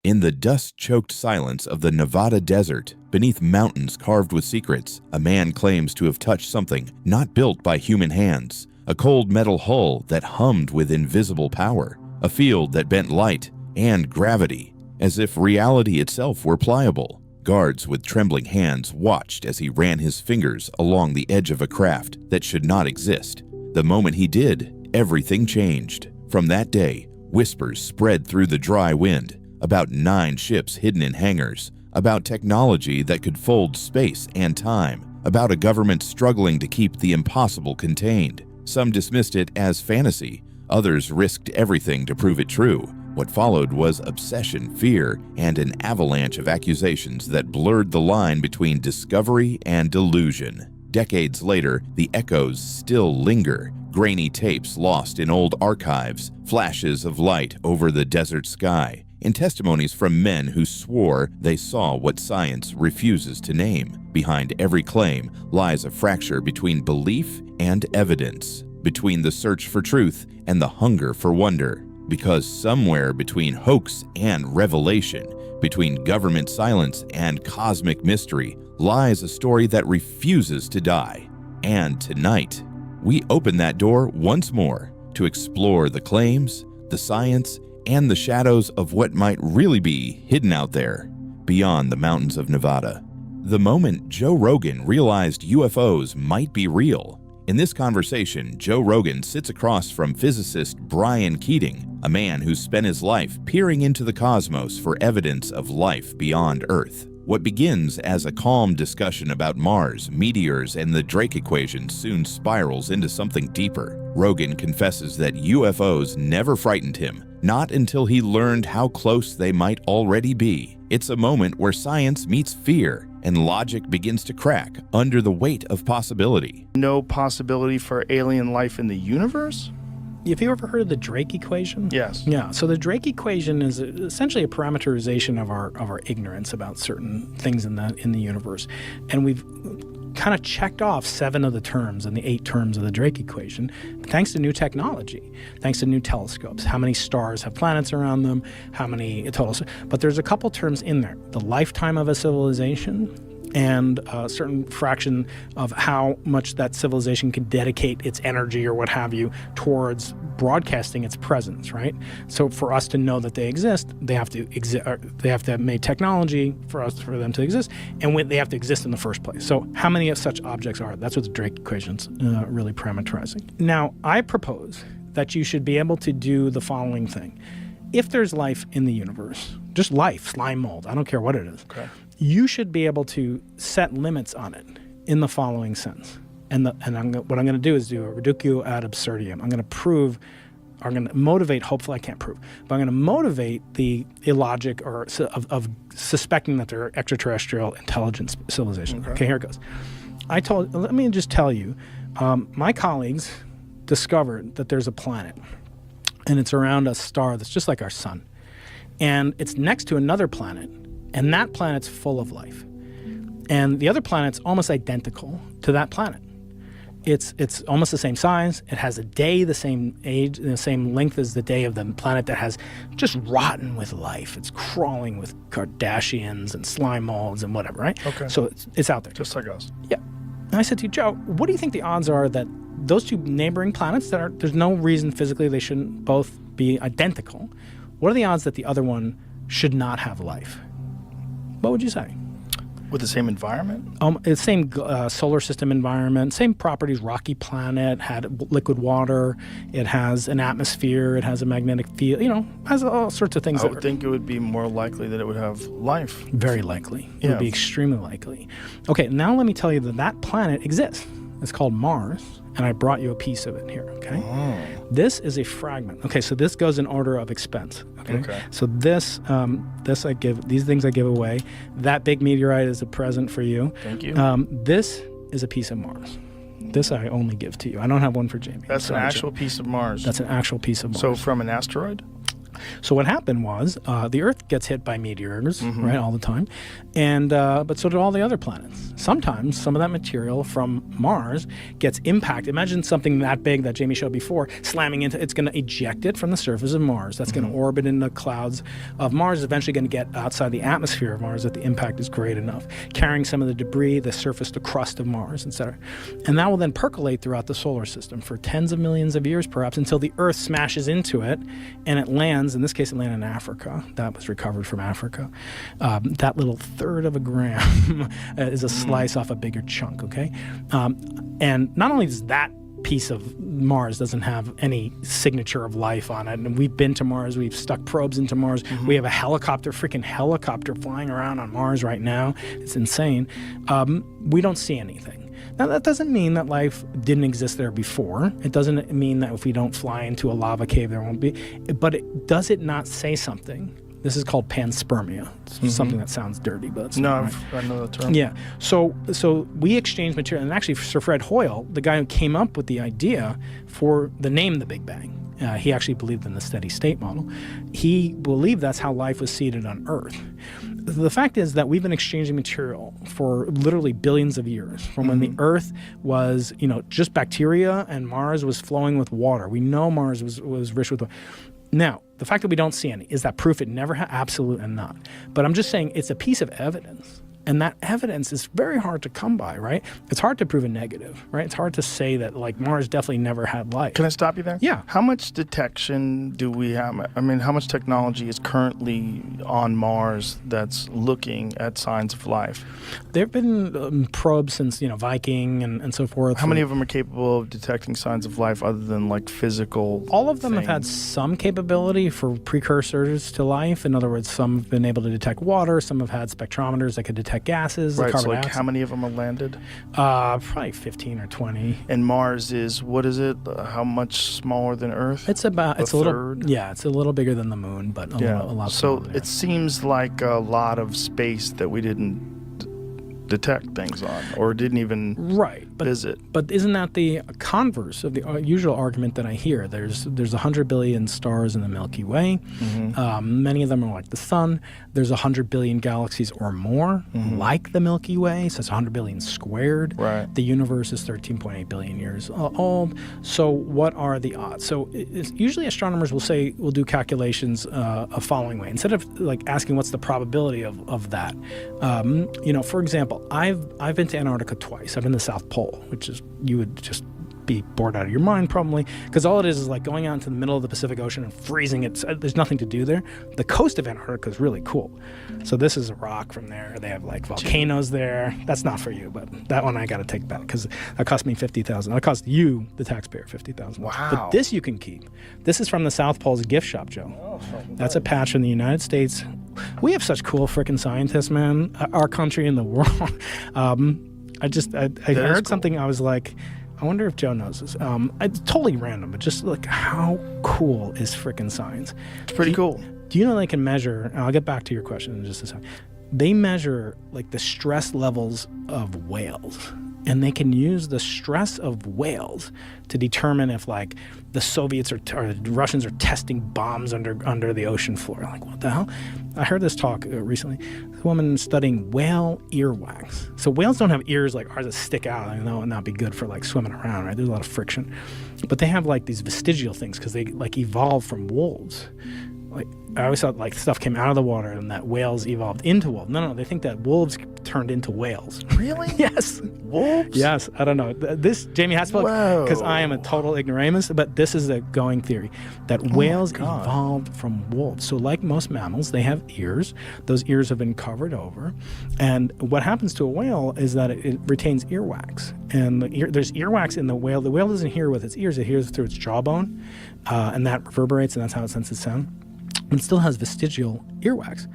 In the dust-choked silence of the Nevada desert, beneath mountains carved with secrets, a man claims to have touched something not built by human hands, a cold metal hull that hummed with invisible power, a field that bent light and gravity, as if reality itself were pliable. Guards with trembling hands watched as he ran his fingers along the edge of a craft that should not exist. The moment he did, everything changed. From that day, whispers spread through the dry wind about 9 ships hidden in hangars, about technology that could fold space and time, about a government struggling to keep the impossible contained. Some dismissed it as fantasy, others risked everything to prove it true. What followed was obsession, fear, and an avalanche of accusations that blurred the line between discovery and delusion. Decades later, the echoes still linger, grainy tapes lost in old archives, flashes of light over the desert sky, and testimonies from men who swore they saw what science refuses to name. Behind every claim lies a fracture between belief and evidence, between the search for truth and the hunger for wonder. Because somewhere between hoax and revelation, between government silence and cosmic mystery, lies a story that refuses to die. And tonight, we open that door once more to explore the claims, the science, and the shadows of what might really be hidden out there, beyond the mountains of Nevada. The moment Joe Rogan realized UFOs might be real. In this conversation, Joe Rogan sits across from physicist Brian Keating, a man who's spent his life peering into the cosmos for evidence of life beyond Earth. What begins as a calm discussion about Mars, meteors, and the Drake equation soon spirals into something deeper. Rogan confesses that UFOs never frightened him, not until he learned how close they might already be. It's a moment where science meets fear, and logic begins to crack under the weight of possibility. No possibility for alien life in the universe? Have you ever heard of the Drake equation? Yes. Yeah. So the Drake equation is essentially a parameterization of our ignorance about certain things in the universe, and we've kind of checked off 7 of the terms and the 8 terms of the Drake equation thanks to new technology, thanks to new telescopes. How many stars have planets around them? How many total? But there's a couple terms in there: the lifetime of a civilization, and a certain fraction of how much that civilization can dedicate its energy or what have you towards broadcasting its presence, right? So for us to know that they exist, they have to have made technology for them to exist, and they have to exist in the first place. So how many of such objects are? That's what the Drake equation's really parameterizing. Now, I propose that you should be able to do the following thing. If there's life in the universe, just life, slime mold, I don't care what it is, okay, you should be able to set limits on it in the following sense. What I'm going to do is do a reductio ad absurdum. I'm going to motivate, hopefully I can't prove, but I'm going to motivate the illogic of suspecting that they're extraterrestrial intelligence civilization. Okay, here it goes. Let me just tell you, my colleagues discovered that there's a planet, and it's around a star that's just like our sun. And it's next to another planet, and that planet's full of life. And the other planet's almost identical to that planet. It's almost the same size. It has a day the same age, the same length as the day of the planet that has just rotten with life. It's crawling with Kardashians and slime molds and whatever, right? Okay. So it's out there. Just like us. Yeah. And I said to you, Joe, what do you think the odds are that those 2 neighboring planets there's no reason physically they shouldn't both be identical? What are the odds that the other one should not have life? What would you say? With the same environment? The same solar system environment, same properties. Rocky planet, had liquid water. It has an atmosphere. It has a magnetic field. Has all sorts of things. I would think it would be more likely that it would have life. Very likely. It would be extremely likely. Okay, now let me tell you that planet exists. It's called Mars, and I brought you a piece of it here, okay? Oh. This is a fragment. Okay, so this goes in order of expense, okay? So these things I give away. That big meteorite is a present for you. Thank you. This is a piece of Mars. This I only give to you. I don't have one for Jamie. That's an actual piece of Mars. That's an actual piece of Mars. So from an asteroid? So what happened was the Earth gets hit by meteors, right, all the time, and but so do all the other planets. Sometimes some of that material from Mars gets impacted. Imagine something that big that Jamie showed before slamming into. It's going to eject it from the surface of Mars. That's going to orbit in the clouds of Mars. Eventually going to get outside the atmosphere of Mars if the impact is great enough, carrying some of the debris, the surface, the crust of Mars, etc. And that will then percolate throughout the solar system for tens of millions of years, perhaps, until the Earth smashes into it and it lands. In this case, it landed in Africa. That was recovered from Africa. That little third of a gram is a slice off a bigger chunk, okay? And not only does that piece of Mars doesn't have any signature of life on it, and we've been to Mars, we've stuck probes into Mars, we have a freaking helicopter flying around on Mars right now. It's insane. We don't see anything. Now, that doesn't mean that life didn't exist there before. It doesn't mean that if we don't fly into a lava cave, there won't be. But does it not say something? This is called panspermia. It's something that sounds dirty, but it's not right. I know the term. Yeah. So we exchange material. And actually, Sir Fred Hoyle, the guy who came up with the idea for the name The Big Bang, he actually believed in the steady state model. He believed that's how life was seeded on Earth. The fact is that we've been exchanging material for literally billions of years, from when the Earth was, just bacteria and Mars was flowing with water. We know Mars was rich with water. Now, the fact that we don't see any, is that proof it never had? Absolutely not. But I'm just saying it's a piece of evidence. And that evidence is very hard to come by, right? It's hard to prove a negative, right? It's hard to say that, like, Mars definitely never had life. Can I stop you there? Yeah. How much detection do we have? I mean, how much technology is currently on Mars that's looking at signs of life? There have been probes since, Viking and so forth. How many of them are capable of detecting signs of life other than, like, physical All of them things? have had some capability for precursors to life. In other words, some have been able to detect water. Some have had spectrometers that could detect gases. Right, carbon so like dioxide. how many of them are landed? Probably 15 or 20. And Mars is, what is it? How much smaller than Earth? It's about, it's a third? little, yeah, it's a little bigger than the moon, but a lot So smaller. it seems like a lot of space that we didn't detect things on or didn't even visit. But isn't that the converse of the usual argument that I hear? There's 100 billion stars in the Milky Way. Many of them are like the sun. There's 100 billion galaxies or more like the Milky Way. So it's 100 billion squared. Right. The universe is 13.8 billion years old. So what are the odds? So usually astronomers will do calculations a following way. Instead of like asking what's the probability of that. For example, I've been to Antarctica twice. I've been to the South Pole, which is, you would just be bored out of your mind probably, because all it is like going out into the middle of the Pacific Ocean and freezing it. There's nothing to do there. The coast of Antarctica is really cool. So this is a rock from there. They have like volcanoes there. That's not for you, but that one I got to take back because that cost me $50,000. That cost you, the taxpayer, $50,000. Wow. But this you can keep. This is from the South Pole's gift shop, Joe. That's a patch from the United States. We have such cool freaking scientists, man. Our country and the world. I heard something. I was like, I wonder if Joe knows this. It's totally random, but just like, how cool is freaking science? It's pretty cool. Do you know they can measure, and I'll get back to your question in just a second. They measure like the stress levels of whales, and they can use the stress of whales to determine if like the Soviets or the Russians are testing bombs under the ocean floor. Like, what the hell? I heard this talk recently. A woman studying whale earwax. So whales don't have ears like ours that stick out. I know it would not be good for like swimming around, right? There's a lot of friction. But they have like these vestigial things because they like evolved from wolves. Like, I always thought like stuff came out of the water and that whales evolved into wolves. No, they think that wolves turned into whales. Really? Yes. Wolves? Yes. I don't know. This, Jamie Hatzfeld, because I am a total ignoramus, but this is a going theory, that whales evolved from wolves. So like most mammals, they have ears. Those ears have been covered over. And what happens to a whale is that it retains earwax. And there's earwax in the whale. The whale doesn't hear with its ears. It hears through its jawbone. And that reverberates, and that's how it senses sound. And still has vestigial earwax.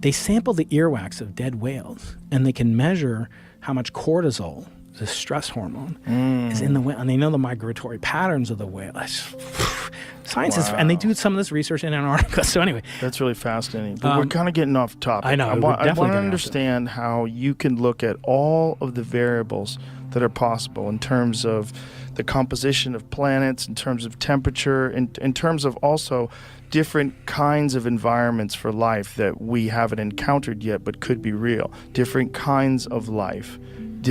They sample the earwax of dead whales, and they can measure how much cortisol, the stress hormone, is in the whale. And they know the migratory patterns of the whale. Science is, and they do some of this research in Antarctica. So anyway. That's really fascinating. But we're kind of getting off topic. I know. I want to understand how you can look at all of the variables that are possible in terms of the composition of planets, in terms of temperature, in terms of also different kinds of environments for life that we haven't encountered yet but could be real, different kinds of life,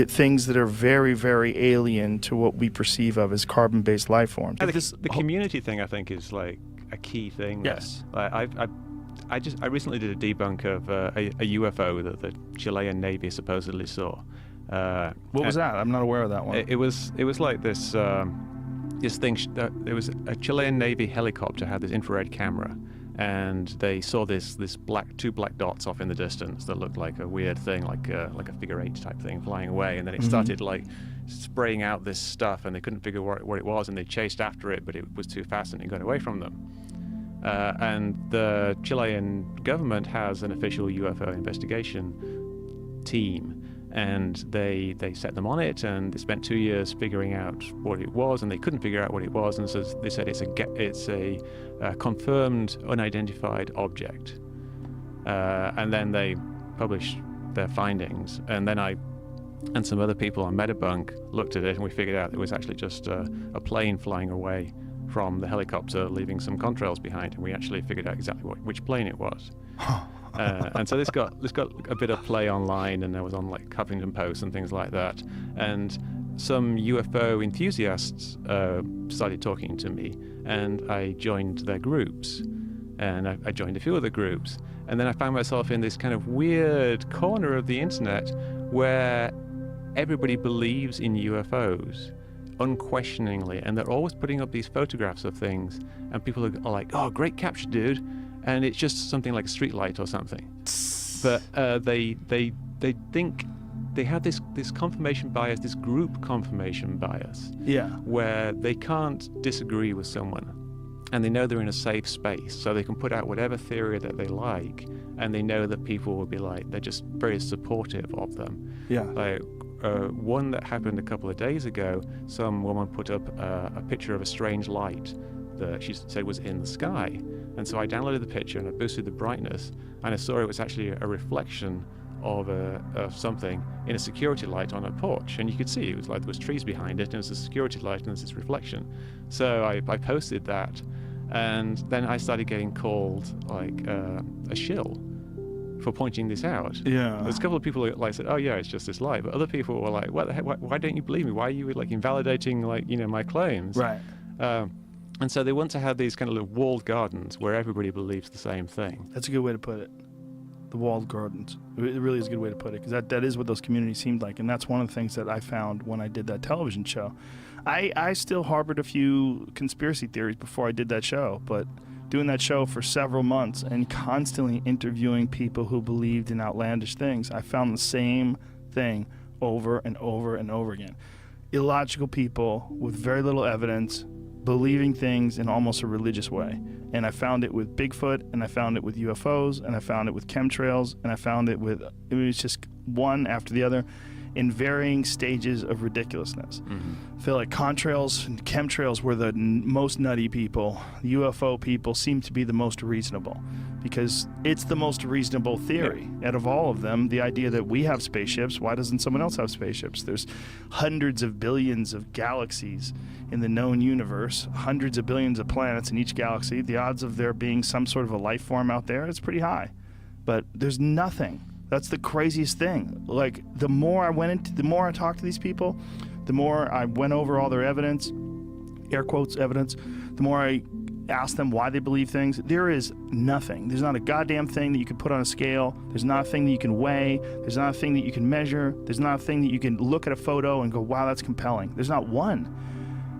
things that are very, very alien to what we perceive of as carbon-based life forms. The community thing, I think, is like a key thing. Yes. I recently did a debunk of a UFO that the Chilean Navy supposedly saw. What was that? I'm not aware of that one. It was like this thing. There was a Chilean Navy helicopter had this infrared camera, and they saw this two black dots off in the distance that looked like a weird thing, like a figure eight type thing flying away, and then it started like spraying out this stuff, and they couldn't figure what it was, and they chased after it, but it was too fast and it got away from them. And the Chilean government has an official UFO investigation team, and they set them on it, and they spent 2 years figuring out what it was, and they couldn't figure out what it was, and so they said it's a confirmed unidentified object. And then they published their findings, and then I and some other people on Metabunk looked at it, and we figured out it was actually just a plane flying away from the helicopter, leaving some contrails behind, and we actually figured out exactly which plane it was. And so this got a bit of play online, and I was on like Huffington Post and things like that. And some UFO enthusiasts started talking to me, and I joined their groups, and I joined a few of the groups, and then I found myself in this kind of weird corner of the internet where everybody believes in UFOs unquestioningly, and they're always putting up these photographs of things, and people are like, "Oh, great capture, dude," and it's just something like a street light or something. But they think they have this confirmation bias, this group confirmation bias, where they can't disagree with someone, and they know they're in a safe space, so they can put out whatever theory that they like, and they know that people will be like, they're just very supportive of them. Like one that happened a couple of days ago, some woman put up a picture of a strange light that she said was in the sky, and so I downloaded the picture and I boosted the brightness, and I saw it was actually a reflection of something in a security light on a porch, and you could see it was like there was trees behind it, and it was a security light and there's this reflection. So I posted that, and then I started getting called like a shill for pointing this out. There's a couple of people who like said, "Oh yeah, it's just this light," but other people were like, "What the heck? Why don't you believe me? Why are you like invalidating my claims?" Right. And so they want to have these kind of little walled gardens where everybody believes the same thing. That's a good way to put it. The walled gardens. It really is a good way to put it, because that is what those communities seemed like, and that's one of the things that I found when I did that television show. I still harbored a few conspiracy theories before I did that show, but doing that show for several months and constantly interviewing people who believed in outlandish things, I found the same thing over and over and over again. Illogical people with very little evidence, believing things in almost a religious way. And I found it with Bigfoot, and I found it with UFOs, and I found it with chemtrails, and I found it was just one after the other in varying stages of ridiculousness. I feel like contrails and chemtrails were the most nutty people. The UFO people seem to be the most reasonable, because it's the most reasonable theory out of all of them. The idea that we have spaceships, why doesn't someone else have spaceships? There's hundreds of billions of galaxies in the known universe, hundreds of billions of planets in each galaxy. The odds of there being some sort of a life form out there is pretty high, but there's nothing. That's the craziest thing. Like, the more I talked to these people, the more I went over all their evidence, air quotes evidence, the more I asked them why they believe things. There is nothing. There's not a goddamn thing that you can put on a scale. There's not a thing that you can weigh. There's not a thing that you can measure. There's not a thing that you can look at a photo and go, wow, that's compelling. There's not one.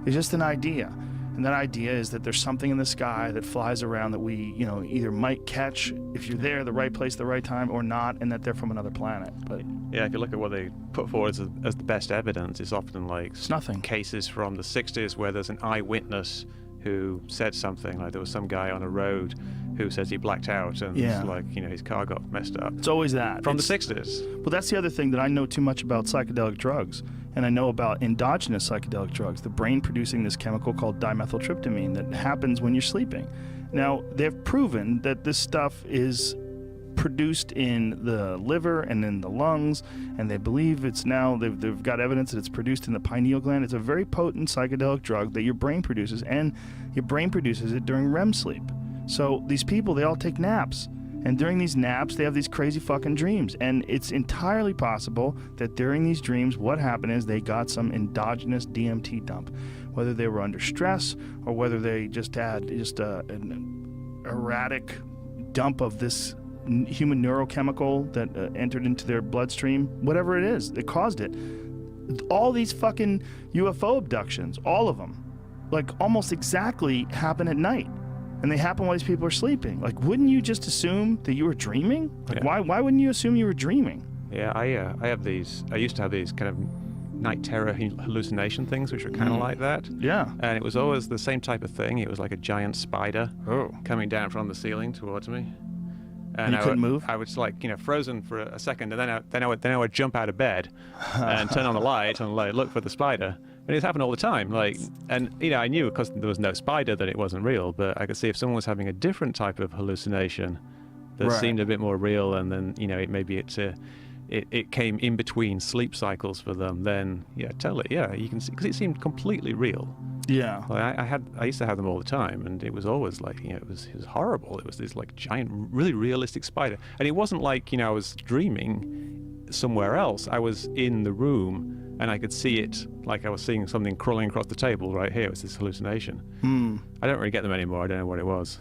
It's just an idea. And that idea is that there's something in the sky that flies around that we, either might catch if you're there, the right place, the right time, or not, and that they're from another planet. But yeah, if you look at what they put forward as the best evidence, it's often like it's nothing. Cases from the 60s where there's an eyewitness who said something, like there was some guy on a road who says he blacked out and his car got messed up. It's always that. From the 60s. Well, that's the other thing, that I know too much about psychedelic drugs, and I know about endogenous psychedelic drugs, the brain producing this chemical called dimethyltryptamine that happens when you're sleeping. Now, they've proven that this stuff is produced in the liver and in the lungs, and they believe it's now, they've got evidence that it's produced in the pineal gland. It's a very potent psychedelic drug that your brain produces, and your brain produces it during REM sleep. So these people, they all take naps. And during these naps, they have these crazy fucking dreams. And it's entirely possible that during these dreams, what happened is they got some endogenous DMT dump. Whether they were under stress or whether they just had an erratic dump of this human neurochemical that entered into their bloodstream, whatever it is that caused it. All these fucking UFO abductions, all of them, like almost exactly happen at night. And they happen while these people are sleeping. Like, wouldn't you just assume that you were dreaming? Like, Yeah. why wouldn't you assume you were dreaming? Yeah, I used to have these kind of night terror hallucination things, which were kind of like that. Yeah. And it was always the same type of thing. It was like a giant spider Oh. coming down from the ceiling towards me. And you couldn't move? I was like, frozen for a second, and then I would jump out of bed and turn on the light and like look for the spider. And it's happened all the time. Like, and I knew because there was no spider that it wasn't real, but I could see if someone was having a different type of hallucination that Right. seemed a bit more real, and then it came in between sleep cycles for them. Then totally, you can see, because it seemed completely real. Yeah. Like I used to have them all the time, and it was always like, it was horrible. It was this like giant, really realistic spider, and it wasn't like I was dreaming somewhere else. I was in the room, and I could see it like I was seeing something crawling across the table right here. It was this hallucination. I don't really get them anymore. I don't know what it was.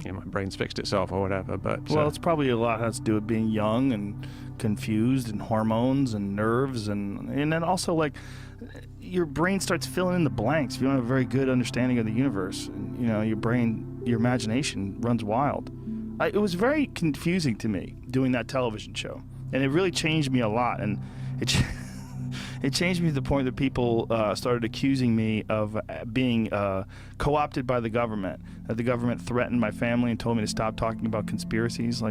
My brain's fixed itself or whatever. But Well, it's probably a lot has to do with being young and confused and hormones and nerves and then also like your brain starts filling in the blanks. If you don't have a very good understanding of the universe, your brain, your imagination runs wild. It was very confusing to me doing that television show, and it really changed me a lot. And it changed me to the point that people started accusing me of being co-opted by the government. That the government threatened my family and told me to stop talking about conspiracies.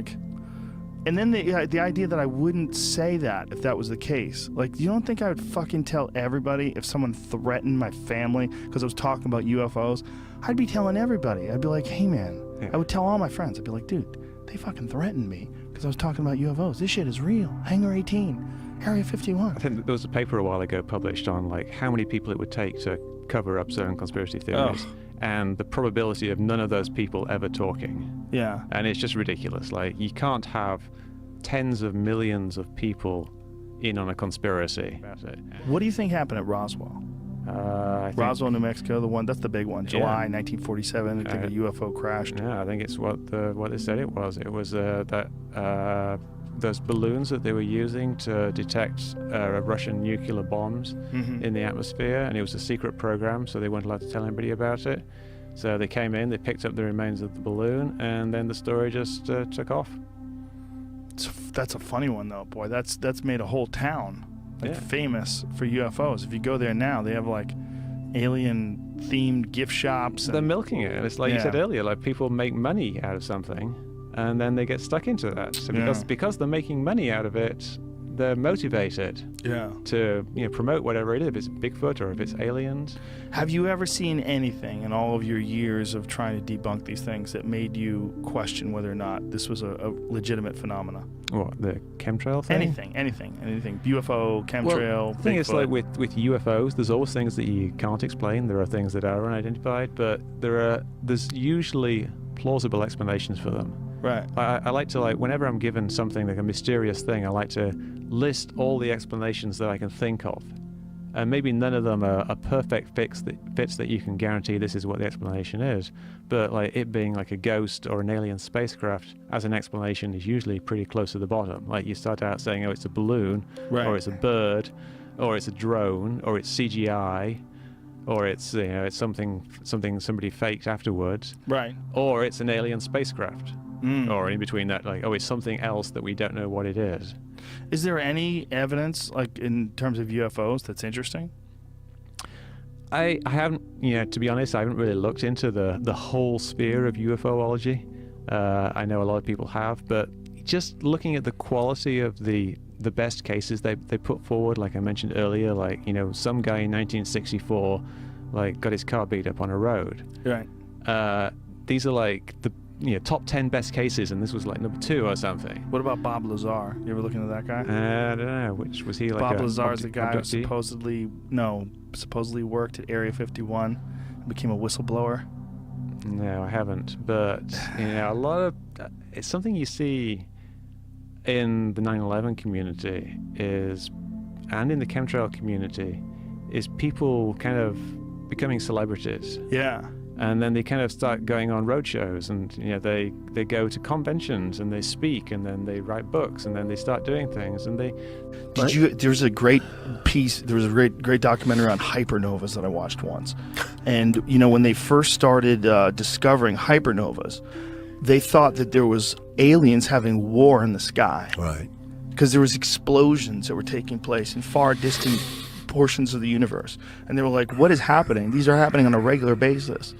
And then the idea that I wouldn't say that if that was the case. Like, you don't think I would fucking tell everybody if someone threatened my family because I was talking about UFOs? I'd be telling everybody. I'd be like, hey man. Yeah. I would tell all my friends. I'd be like, dude, they fucking threatened me because I was talking about UFOs. This shit is real. Hangar 18, Area 51. I think there was a paper a while ago published on like how many people it would take to cover up certain conspiracy theories, and the probability of none of those people ever talking. Yeah. And it's just ridiculous. Like, you can't have tens of millions of people in on a conspiracy about it. What do you think happened at Roswell? I think, Roswell, New Mexico, that's the big one. Yeah. July 1947, I think a UFO crashed. Yeah, I think it's what they said it was. It was that those balloons that they were using to detect Russian nuclear bombs in the atmosphere, and it was a secret program, so they weren't allowed to tell anybody about it. So they came in, they picked up the remains of the balloon, and then the story just took off. That's a funny one, though, boy. That's made a whole town famous for UFOs. If you go there now, they have like alien-themed gift shops. They're milking it. It's like you said Yeah. earlier, like people make money out of something, and then they get stuck into that. So because they're making money out of it, they're motivated to promote whatever it is, if it's Bigfoot or if it's aliens. Have you ever seen anything in all of your years of trying to debunk these things that made you question whether or not this was a legitimate phenomena? What, the chemtrail thing? Anything. UFO, chemtrail, Well, the thing is, Bigfoot. like with UFOs, there's always things that you can't explain. There are things that are unidentified, but there's usually plausible explanations for them. Right. I like to, whenever I'm given something like a mysterious thing, I like to list all the explanations that I can think of. And maybe none of them are a perfect fits that you can guarantee this is what the explanation is. But like it being like a ghost or an alien spacecraft as an explanation is usually pretty close to the bottom. Like you start out saying, oh, it's a balloon, or it's a bird, or it's a drone, or it's CGI, or it's it's something somebody faked afterwards, Right. or it's an alien spacecraft. Or in between that, like, oh, it's something else that we don't know what it is. Is there any evidence, like in terms of UFOs, that's interesting? I haven't, to be honest, I haven't really looked into the whole sphere of UFOlogy. I know a lot of people have, but just looking at the quality of the best cases they put forward, like I mentioned earlier, like, some guy in 1964, like, got his car beat up on a road. Right. These are like top 10 best cases, and this was like number 2 or something. What about Bob Lazar? You ever look into that guy? I don't know. Which was he like? Bob Lazar is the guy who abductee? supposedly worked at Area 51, and became a whistleblower. No, I haven't. But a lot of it's something you see in the 9/11 community and in the chemtrail community is people kind of becoming celebrities. Yeah. And then they kind of start going on road shows, and they go to conventions and they speak, and then they write books, and then they start doing things, and they. There was a great piece. There was a great documentary on hypernovas that I watched once, and when they first started discovering hypernovas, they thought that there was aliens having war in the sky, Right. because there was explosions that were taking place in far distant portions of the universe, and they were like, "What is happening? These are happening on a regular basis."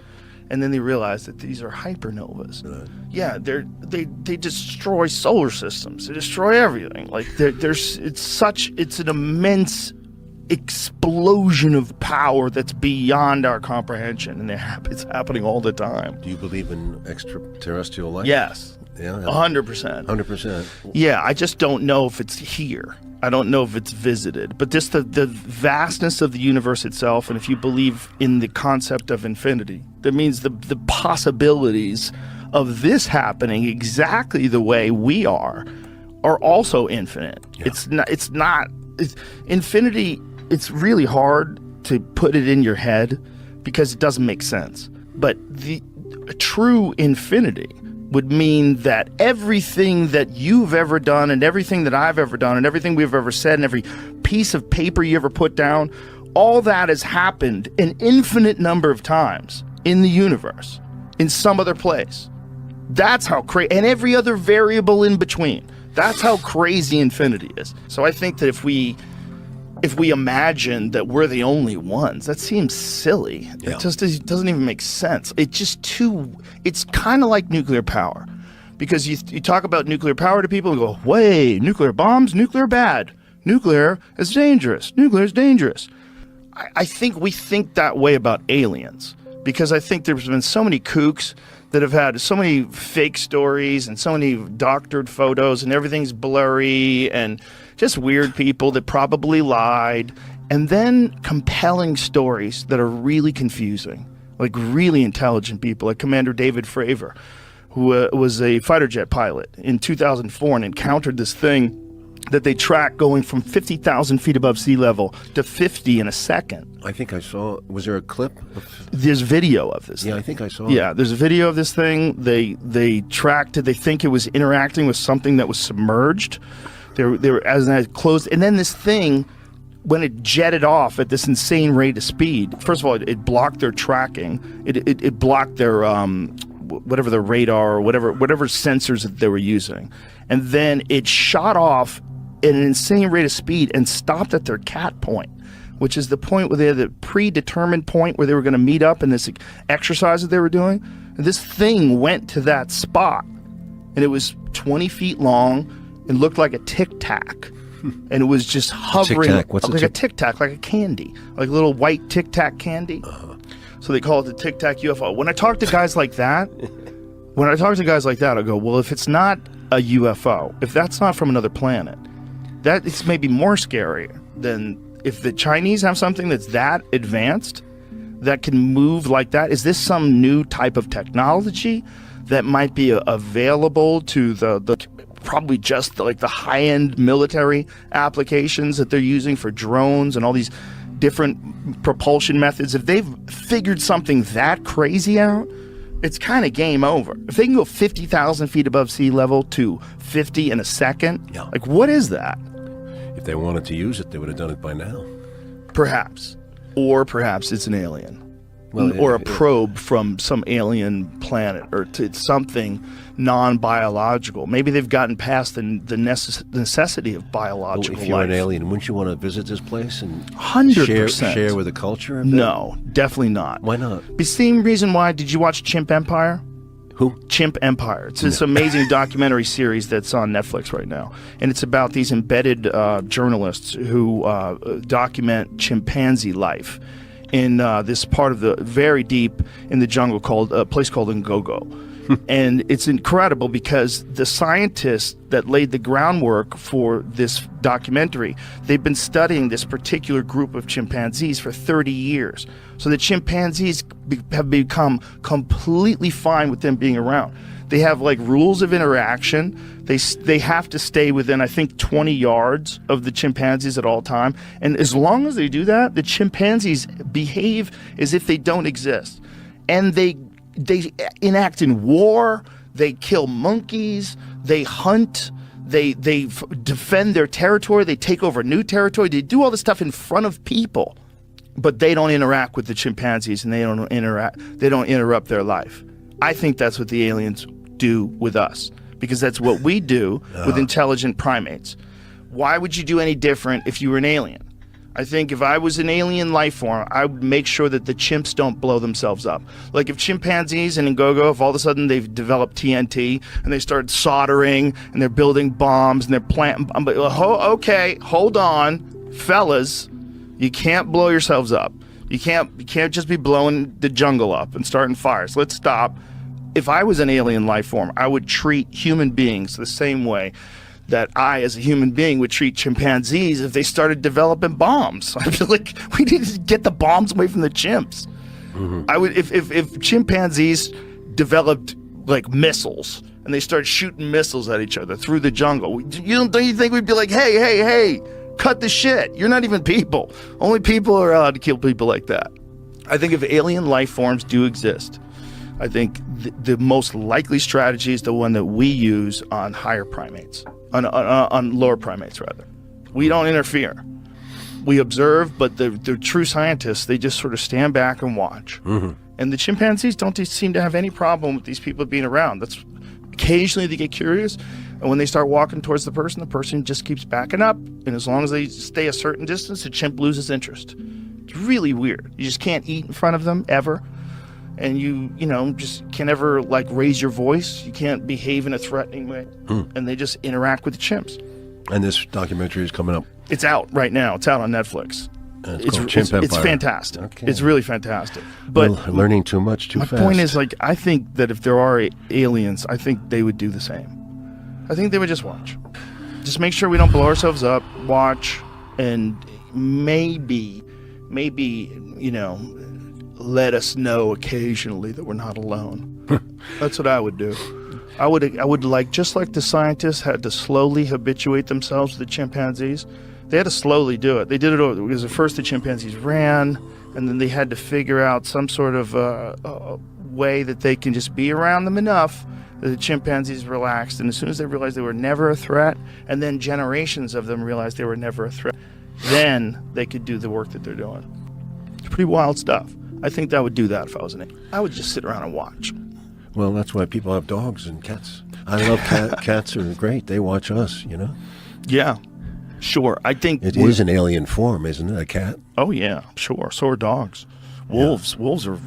And then they realized that these are hypernovas. Right. Yeah, they destroy solar systems. They destroy everything. Like it's an immense explosion of power that's beyond our comprehension, and it's happening all the time. Do you believe in extraterrestrial life? Yes, Yeah. 100%. 100%. Yeah, I just don't know if it's here. I don't know if it's visited, but just the vastness of the universe itself, and if you believe in the concept of infinity, that means the possibilities of this happening exactly the way we are also infinite. Yeah. It's infinity. It's really hard to put it in your head because it doesn't make sense. But the true infinity would mean that everything that you've ever done and everything that I've ever done and everything we've ever said and every piece of paper you ever put down, all that has happened an infinite number of times in the universe, in some other place. That's how crazy, and every other variable in between. That's how crazy infinity is. So I think that if we imagine that we're the only ones, that seems silly. Yeah. It just doesn't even make sense. It's kind of like nuclear power. Because you talk about nuclear power to people and go, "Way, nuclear bombs, nuclear bad. Nuclear is dangerous. Nuclear is dangerous." I think we think that way about aliens. Because I think there's been so many kooks that have had so many fake stories and so many doctored photos, and everything's blurry, and just weird people that probably lied, and then compelling stories that are really confusing, like really intelligent people, like Commander David Fravor, who was a fighter jet pilot in 2004 and encountered this thing that they tracked going from 50,000 feet above sea level to 50 in a second. I think I saw. Was there a clip? There's video of this. Yeah, thing. I think I saw. Yeah, there's a video of this thing. They tracked it. They think it was interacting with something that was submerged. They were as it closed, and then this thing, when it jetted off at this insane rate of speed. First of all, it blocked their tracking. It blocked their whatever the radar or whatever sensors that they were using, and then it shot off at an insane rate of speed and stopped at their cat point, which is the point where they had the predetermined point where they were going to meet up in this exercise that they were doing. And this thing went to that spot, and it was 20 feet long and looked like a Tic Tac. And it was just hovering Tic Tac. What's like a Tic Tac, like a candy, like a little white Tic Tac candy. So they call it the Tic Tac UFO. When I talk to guys like that, I go, well, if it's not a UFO, if that's not from another planet, that is maybe more scary than if the Chinese have something that's that advanced, that can move like that. Is this some new type of technology that might be available to the probably just like the high-end military applications that they're using for drones and all these different propulsion methods? If they've figured something that crazy out, it's kind of game over. If they can go 50,000 feet above sea level to 50 in a second, Yeah. like what is that? If they wanted to use it, they would have done it by now. Perhaps. Or perhaps it's an alien. Well, or a probe from some alien planet, or to something non-biological. Maybe they've gotten past the necessity of biological If you're an life. alien, wouldn't you want to visit this place and 100%. share with the culture? a bit? No, definitely not. Why not? The same reason why. Did you watch Chimp Empire? Who? Chimp Empire. It's this amazing documentary series that's on Netflix right now. And it's about these embedded journalists who document chimpanzee life in this part of the very deep in the jungle called a place called Ngogo. And it's incredible because the scientists that laid the groundwork for this documentary, they've been studying this particular group of chimpanzees for 30 years. So the chimpanzees have become completely fine with them being around. They have like rules of interaction. They have to stay within, I think, 20 yards of the chimpanzees at all time. And as long as they do that, the chimpanzees behave as if they don't exist. And they enact in war, they kill monkeys, they hunt, they defend their territory, they take over new territory, they do all this stuff in front of people, but they don't interact with the chimpanzees and they don't interrupt their life. I think that's what the aliens do with us, because that's what we do with intelligent primates. Why would you do any different if you were an alien? I think if I was an alien life form, I would make sure that the chimps don't blow themselves up. Like if chimpanzees and Ngogo, if all of a sudden they've developed TNT and they start soldering and they're building bombs and they're planting, okay, hold on, fellas, you can't blow yourselves up. You can't just be blowing the jungle up and starting fires. Let's stop. If I was an alien life form, I would treat human beings the same way that I, as a human being, would treat chimpanzees if they started developing bombs. I feel like we need to get the bombs away from the chimps. Mm-hmm. I would, if chimpanzees developed like missiles and they started shooting missiles at each other through the jungle, don't you think we'd be like, hey, cut the shit? You're not even people. Only people are allowed to kill people like that. I think if alien life forms do exist, I think the most likely strategy is the one that we use on higher primates. On lower primates, rather. We don't interfere. We observe, but the true scientists, they just sort of stand back and watch. Mm-hmm. And the chimpanzees don't seem to have any problem with these people being around. Occasionally they get curious, and when they start walking towards the person just keeps backing up. And as long as they stay a certain distance, the chimp loses interest. It's really weird. You just can't eat in front of them, ever. And you just can't ever like raise your voice. You can't behave in a threatening way. And they just interact with the chimps. And this documentary is coming up. It's out right now. It's out on Netflix. It's called Chimp Empire. It's fantastic. Okay. It's really fantastic. But we're learning too much too fast. My point is, like, I think that if there are aliens, I think they would do the same. I think they would just watch. Just make sure we don't blow ourselves up, watch, and maybe, let us know occasionally that we're not alone. That's what I would do. I would like, just like the scientists had to slowly habituate themselves to the chimpanzees, they had to slowly do it. They did it because at first the chimpanzees ran, and then they had to figure out some sort of way that they can just be around them enough that the chimpanzees relaxed. And as soon as they realized they were never a threat, and then generations of them realized they were never a threat, then they could do the work that they're doing. It's pretty wild stuff. I think that would do that if I was an alien. I would just sit around and watch. Well, that's why people have dogs and cats. I love cats are great. They watch us, Yeah, sure. I think it is an alien form, isn't it? A cat? Oh yeah, sure. So are dogs. Wolves. Yeah. Wolves are.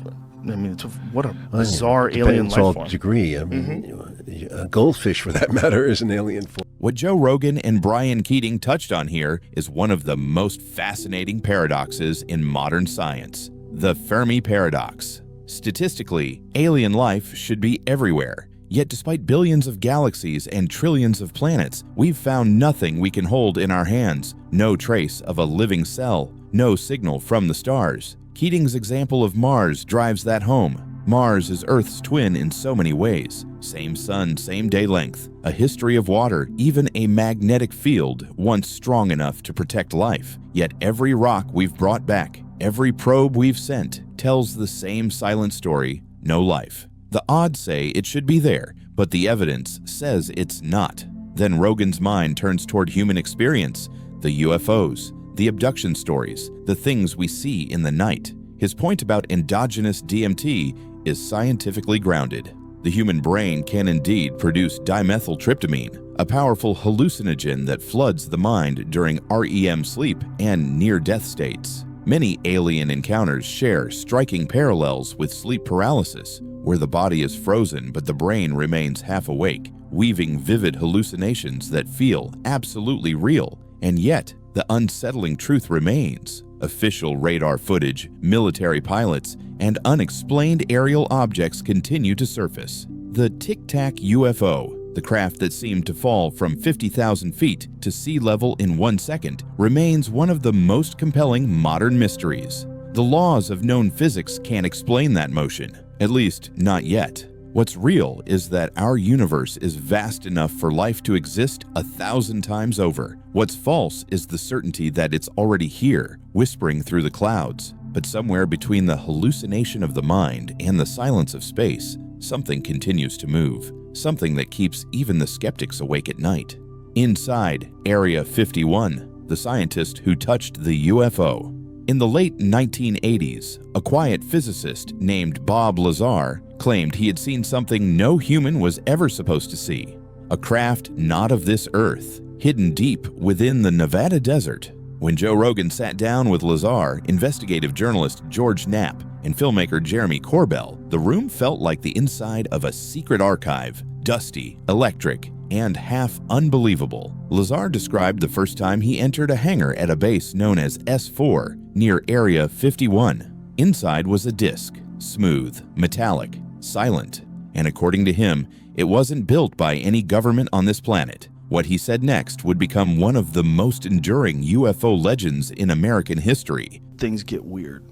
I mean, what a bizarre alien life form. Degree. I mean, a goldfish, for that matter, is an alien form. What Joe Rogan and Brian Keating touched on here is one of the most fascinating paradoxes in modern science: the Fermi paradox. Statistically, alien life should be everywhere. Yet despite billions of galaxies and trillions of planets, we've found nothing we can hold in our hands. No trace of a living cell, no signal from the stars. Keating's example of Mars drives that home. Mars is Earth's twin in so many ways. Same sun, same day length, a history of water, even a magnetic field once strong enough to protect life. Yet every rock we've brought back, every probe we've sent, tells the same silent story: no life. The odds say it should be there, but the evidence says it's not. Then Rogan's mind turns toward human experience, the UFOs, the abduction stories, the things we see in the night. His point about endogenous DMT is scientifically grounded. The human brain can indeed produce dimethyltryptamine, a powerful hallucinogen that floods the mind during REM sleep and near-death states. Many alien encounters share striking parallels with sleep paralysis, where the body is frozen but the brain remains half awake, weaving vivid hallucinations that feel absolutely real. And yet, the unsettling truth remains. Official radar footage, military pilots, and unexplained aerial objects continue to surface. The Tic Tac UFO, the craft that seemed to fall from 50,000 feet to sea level in 1 second, remains one of the most compelling modern mysteries. The laws of known physics can't explain that motion, at least not yet. What's real is that our universe is vast enough for life to exist 1,000 times over. What's false is the certainty that it's already here, whispering through the clouds. But somewhere between the hallucination of the mind and the silence of space, something continues to move, something that keeps even the skeptics awake at night. Inside Area 51, the scientist who touched the UFO. In the late 1980s, a quiet physicist named Bob Lazar claimed he had seen something no human was ever supposed to see. A craft not of this earth, hidden deep within the Nevada desert. When Joe Rogan sat down with Lazar, investigative journalist George Knapp, and filmmaker Jeremy Corbell, the room felt like the inside of a secret archive, dusty, electric, and half unbelievable. Lazar described the first time he entered a hangar at a base known as S4 near Area 51. Inside was a disc, smooth, metallic, silent, and according to him, it wasn't built by any government on this planet. What he said next would become one of the most enduring UFO legends in American history. Things get weird.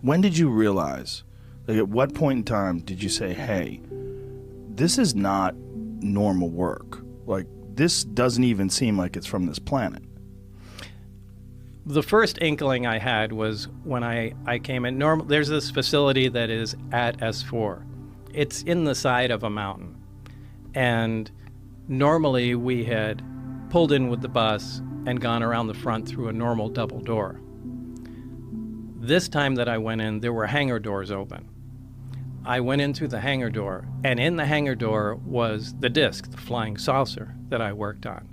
When did you realize, like at what point in time did you say, hey, this is not normal work? Like, this doesn't even seem like it's from this planet. The first inkling I had was when I came in. There's this facility that is at S4. It's in the side of a mountain. And normally we had pulled in with the bus and gone around the front through a normal double door. This time that I went in, there were hangar doors open. I went in through the hangar door, and in the hangar door was the disc, the flying saucer that I worked on.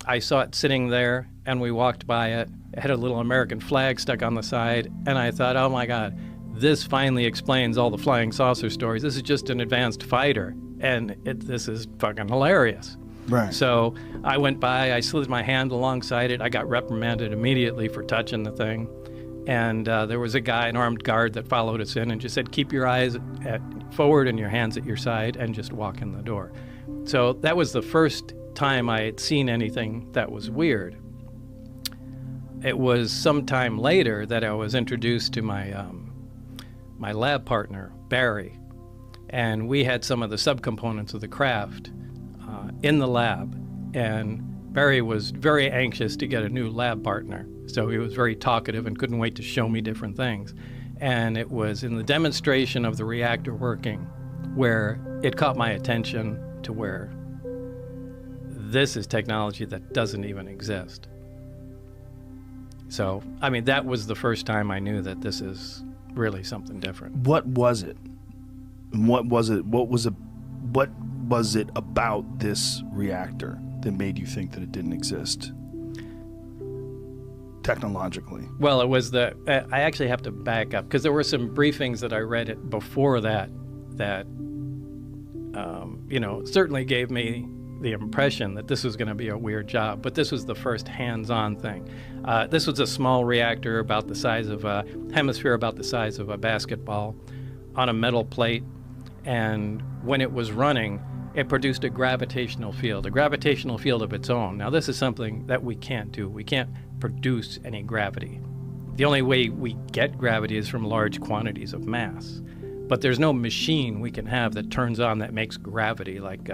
I saw it sitting there, and we walked by it. It had a little American flag stuck on the side, and I thought, oh my God, this finally explains all the flying saucer stories. This is just an advanced fighter, and this is fucking hilarious. Right. So I went by, I slid my hand alongside it. I got reprimanded immediately for touching the thing. And there was a guy, an armed guard, that followed us in and just said, keep your eyes forward and your hands at your side and just walk in the door. So that was the first time I had seen anything that was weird. It was sometime later that I was introduced to my lab partner, Barry. And we had some of the subcomponents of the craft in the lab. And Barry was very anxious to get a new lab partner. So he was very talkative and couldn't wait to show me different things. And it was in the demonstration of the reactor working where it caught my attention to where this is technology that doesn't even exist. So, I mean, that was the first time I knew that this is really something different. What was it? What was it? What was it about this reactor that made you think that it didn't exist technologically? Well, it was I actually have to back up because there were some briefings that I read before that certainly gave me the impression that this was going to be a weird job, but this was the first hands-on thing. This was a small reactor about the size of a hemisphere, about the size of a basketball, on a metal plate, and when it was running, it produced a gravitational field of its own. Now, this is something that we can't do. We can't produce any gravity. The only way we get gravity is from large quantities of mass. But there's no machine we can have that turns on that makes gravity. Like,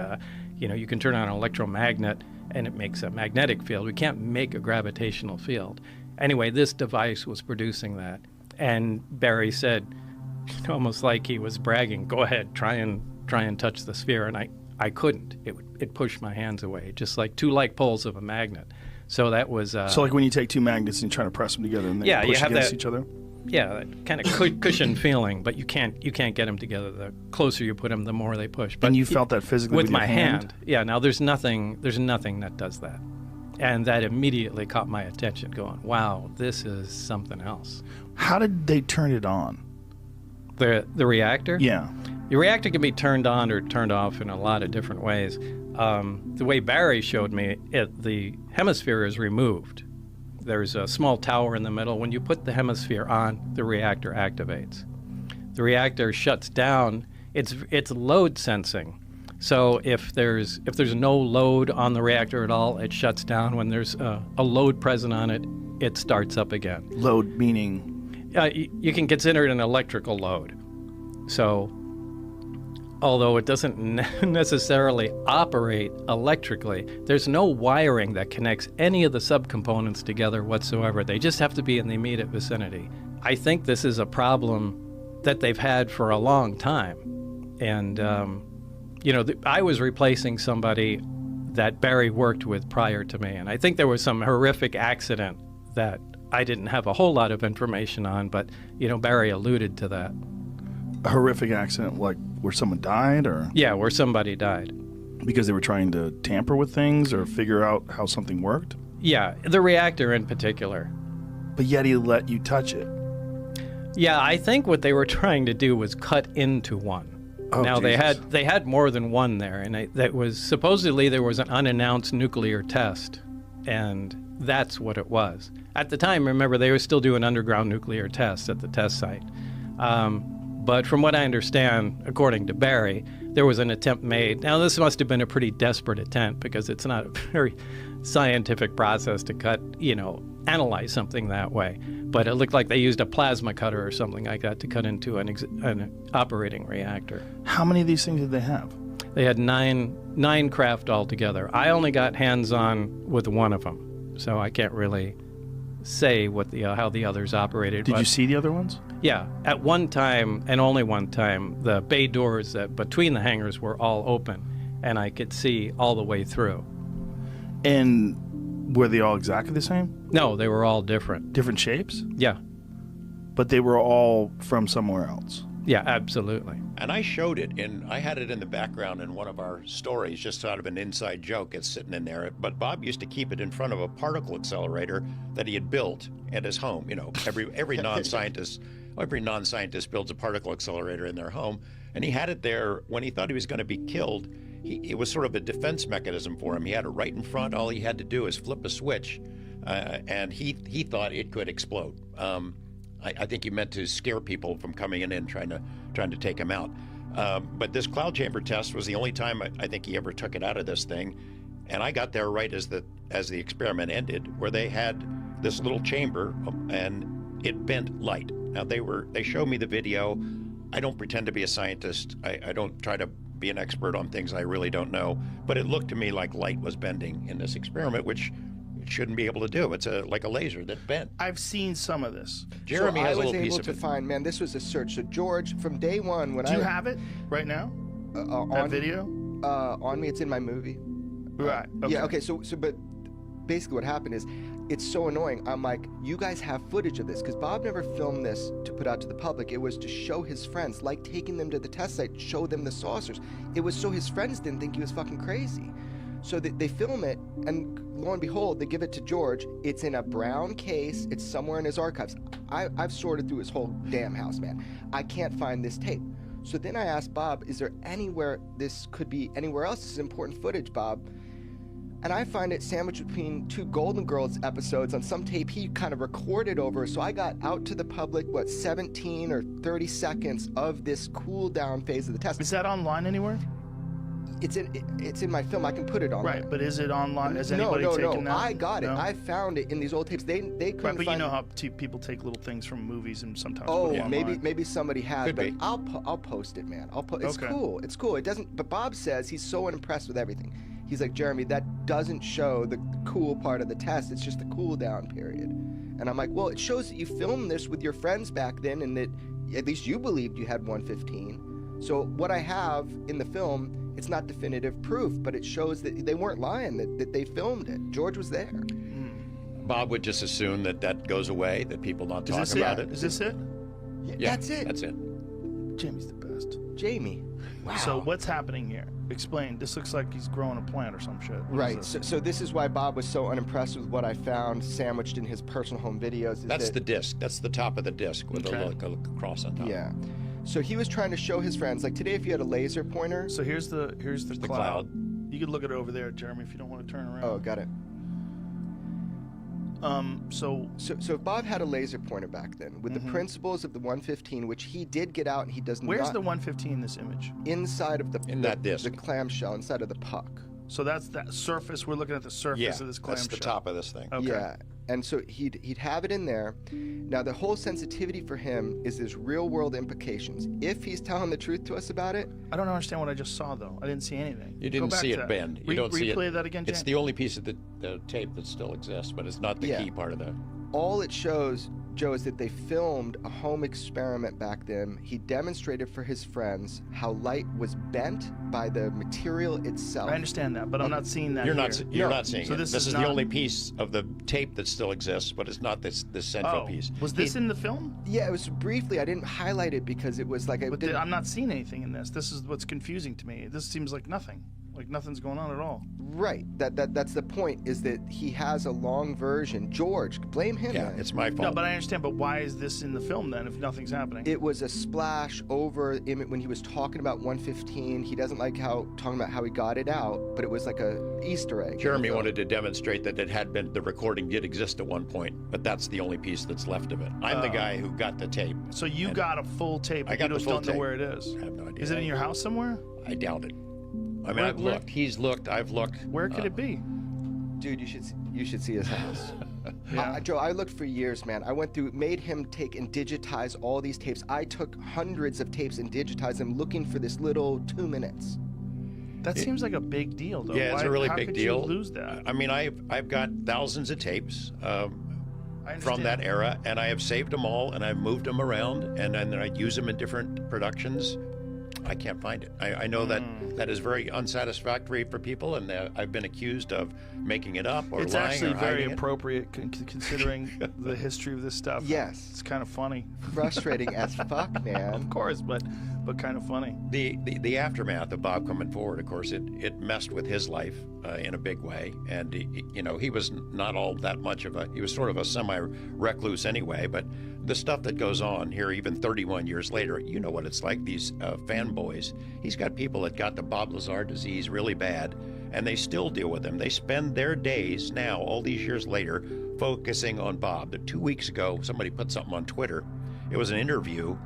you can turn on an electromagnet and it makes a magnetic field. We can't make a gravitational field. Anyway, this device was producing that. And Barry said, almost like he was bragging, go ahead, try and touch the sphere. And I couldn't. It pushed my hands away, just like two like poles of a magnet. So that was... so like when you take two magnets and you try to press them together and they push against each other? Yeah, that kind of cushion feeling, but you can't get them together. The closer you put them, the more they push. But and you felt that physically with your my hand? Yeah, now there's nothing that does that. And that immediately caught my attention going, wow, this is something else. How did they turn it on? The reactor? Yeah. The reactor can be turned on or turned off in a lot of different ways. The way Barry showed me it, the hemisphere is removed. There's a small tower in the middle. When you put the hemisphere on, the reactor activates. the reactor shuts down, it's load sensing. So if there's no load on the reactor at all, it shuts down. When there's a load present on it, it starts up again. Load meaning? You can consider it an electrical load. So although it doesn't necessarily operate electrically, there's no wiring that connects any of the subcomponents together whatsoever. They just have to be in the immediate vicinity. I think this is a problem that they've had for a long time. And, I was replacing somebody that Barry worked with prior to me, and I think there was some horrific accident that I didn't have a whole lot of information on, but, Barry alluded to that. A horrific accident, like where someone died, or? Yeah, where somebody died. Because they were trying to tamper with things or figure out how something worked? Yeah, the reactor in particular. But yet he let you touch it. Yeah, I think what they were trying to do was cut into one. Oh, now Jesus. they had more than one there, and that was supposedly there was an unannounced nuclear test, and that's what it was. At the time, remember, they were still doing underground nuclear tests at the test site. But from what I understand, according to Barry, there was an attempt made. Now, this must have been a pretty desperate attempt because it's not a very scientific process to analyze something that way. But it looked like they used a plasma cutter or something like that to cut into an operating reactor. How many of these things did they have? They had nine craft altogether. I only got hands-on with one of them, so I can't really say what how the others operated. Did you see the other ones? Yeah. At one time, and only one time, the bay doors between the hangars were all open, and I could see all the way through. And were they all exactly the same? No, they were all different. Different shapes? Yeah. But they were all from somewhere else? Yeah, absolutely. And I showed it, and I had it in the background in one of our stories, just sort of an inside joke. It's sitting in there. But Bob used to keep it in front of a particle accelerator that he had built at his home. Every non-scientist builds a particle accelerator in their home, and he had it there when he thought he was going to be killed. It was sort of a defense mechanism for him. He had it right in front. All he had to do is flip a switch, and he thought it could explode. I think he meant to scare people from coming in and trying to take him out. But this cloud chamber test was the only time I think he ever took it out of this thing. And I got there right as the experiment ended, where they had this little chamber and it bent light. Now they showed me the video. I don't pretend to be a scientist. I don't try to be an expert on things I really don't know. But it looked to me like light was bending in this experiment, which shouldn't be able to do. It's like a laser that bent. I've seen some of this. Jeremy has a little piece of it. I was able to find, man, this was a search. So George, from day one, Do you have it right now? That video? On me, it's in my movie. Right. Okay. Yeah. Okay. So, but basically, what happened is, it's so annoying. I'm like, you guys have footage of this, because Bob never filmed this to put out to the public. It was to show his friends, like taking them to the test site, show them the saucers. It was so his friends didn't think he was fucking crazy. So they film it, and lo and behold, they give it to George. It's in a brown case. It's somewhere in his archives. I've sorted through his whole damn house, man. I can't find this tape. So then I asked Bob, is there anywhere this could be anywhere else? This is important footage, Bob. And I find it sandwiched between two Golden Girls episodes on some tape he kind of recorded over. So I got out to the public, 17 or 30 seconds of this cool down phase of the test. Is that online anywhere? It's in my film. I can put it on. Right, there. But is it online? Has anybody taken that? I got it. No? I found it in these old tapes. They couldn't Right, but find. you know how people take little things from movies and sometimes. Oh, put it online. maybe somebody has, Could but be. I'll post it, man. It's Okay. cool. It's cool. It doesn't. But Bob says he's so unimpressed with everything. He's like, Jeremy, that doesn't show the cool part of the test. It's just the cool down period. And I'm like, well, it shows that you filmed this with your friends back then, and that at least you believed you had 115. So what I have in the film, it's not definitive proof, but it shows that they weren't lying, that they filmed it. George was there. Bob would just assume that goes away, that people not talk about it. Is this it? Yeah, That's it. That's it. Jamie's the best. Jamie. Wow. So what's happening here? Explain. This looks like he's growing a plant or some shit. What is Right. this? So this is why Bob was so unimpressed with what I found sandwiched in his personal home videos. That's the disc. That's the top of the disc with Okay. a cross on top. Yeah. So he was trying to show his friends, like today, if you had a laser pointer. So here's the the cloud. cloud. You could look at it over there, Jeremy, if you don't want to turn around. Oh, got it. So if Bob had a laser pointer back then with the principles of the 115, which he did get out, and he does where's not. the 115 in this image? Inside of that disc. the clamshell, inside of the puck. So that's that surface. We're looking at the surface of this clamshell. That's the top of this thing. Okay. Yeah, and so he'd have it in there. Now the whole sensitivity for him is there's real world implications. If he's telling the truth to us about it, I don't understand what I just saw though. I didn't see anything. You didn't see it bend. You don't see it. Replay that again, James. It's the only piece of the tape that still exists, but it's not the key part of the. all it shows, Joe, is that they filmed a home experiment back then. He demonstrated for his friends how light was bent by the material itself. I understand that, but I'm not seeing that. You're here. not seeing So it. this This is not- the only piece of the tape that still exists, but it's not this central piece. Was this in the film? Yeah, it was briefly. I didn't highlight it because it was like I But didn't. I'm not seeing anything in this. This is what's confusing to me. This seems like nothing. Like nothing's going on at all. Right. That's the point. Is that he has a long version. George, blame him. Yeah, man. it's my fault. No, but I understand. But why is this in the film then if nothing's happening? It was a splash over when he was talking about 115. He doesn't like talking about how he got it out, but it was like a Easter egg. Jeremy wanted to demonstrate that the recording did exist at one point, but that's the only piece that's left of it. I'm the guy who got the tape. So you got a full tape. I got you the just full don't know tape. where it is. I have no idea. Is it in your house somewhere? I doubt it. I mean, I've looked. He's looked. I've looked. Where could it be? Dude, you should see his house. Yeah. Joe, I looked for years, man. I went through, made him take and digitize all these tapes. I took hundreds of tapes and digitized them, looking for this little 2 minutes. That seems like a big deal, though. Yeah, it's a really how big could deal. You lose that? I mean, I've got thousands of tapes I from that understand. era, and I have saved them all, and I've moved them around, and then I use them in different productions. I can't find it. I know that is very unsatisfactory for people, and I've been accused of making it up or It's lying actually or very hiding it. appropriate considering the history of this stuff. Yes. It's kind of funny. Frustrating as fuck, man. Of course, but kind of funny. The aftermath of Bob coming forward, of course, it messed with his life in a big way, and he was not all that much of he was sort of a semi-recluse anyway, but the stuff that goes on here, even 31 years later, you know what it's like, these fanboys. He's got people that got the Bob Lazar disease really bad, and they still deal with him. They spend their days now, all these years later, focusing on Bob. 2 weeks ago, somebody put something on Twitter. It was an interview.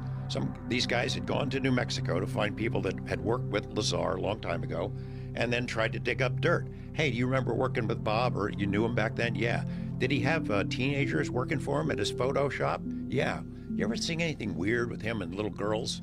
These guys had gone to New Mexico to find people that had worked with Lazar a long time ago, and then tried to dig up dirt. Hey, do you remember working with Bob, or you knew him back then? Yeah. Did he have teenagers working for him at his photo shop? Yeah. You ever seen anything weird with him and little girls?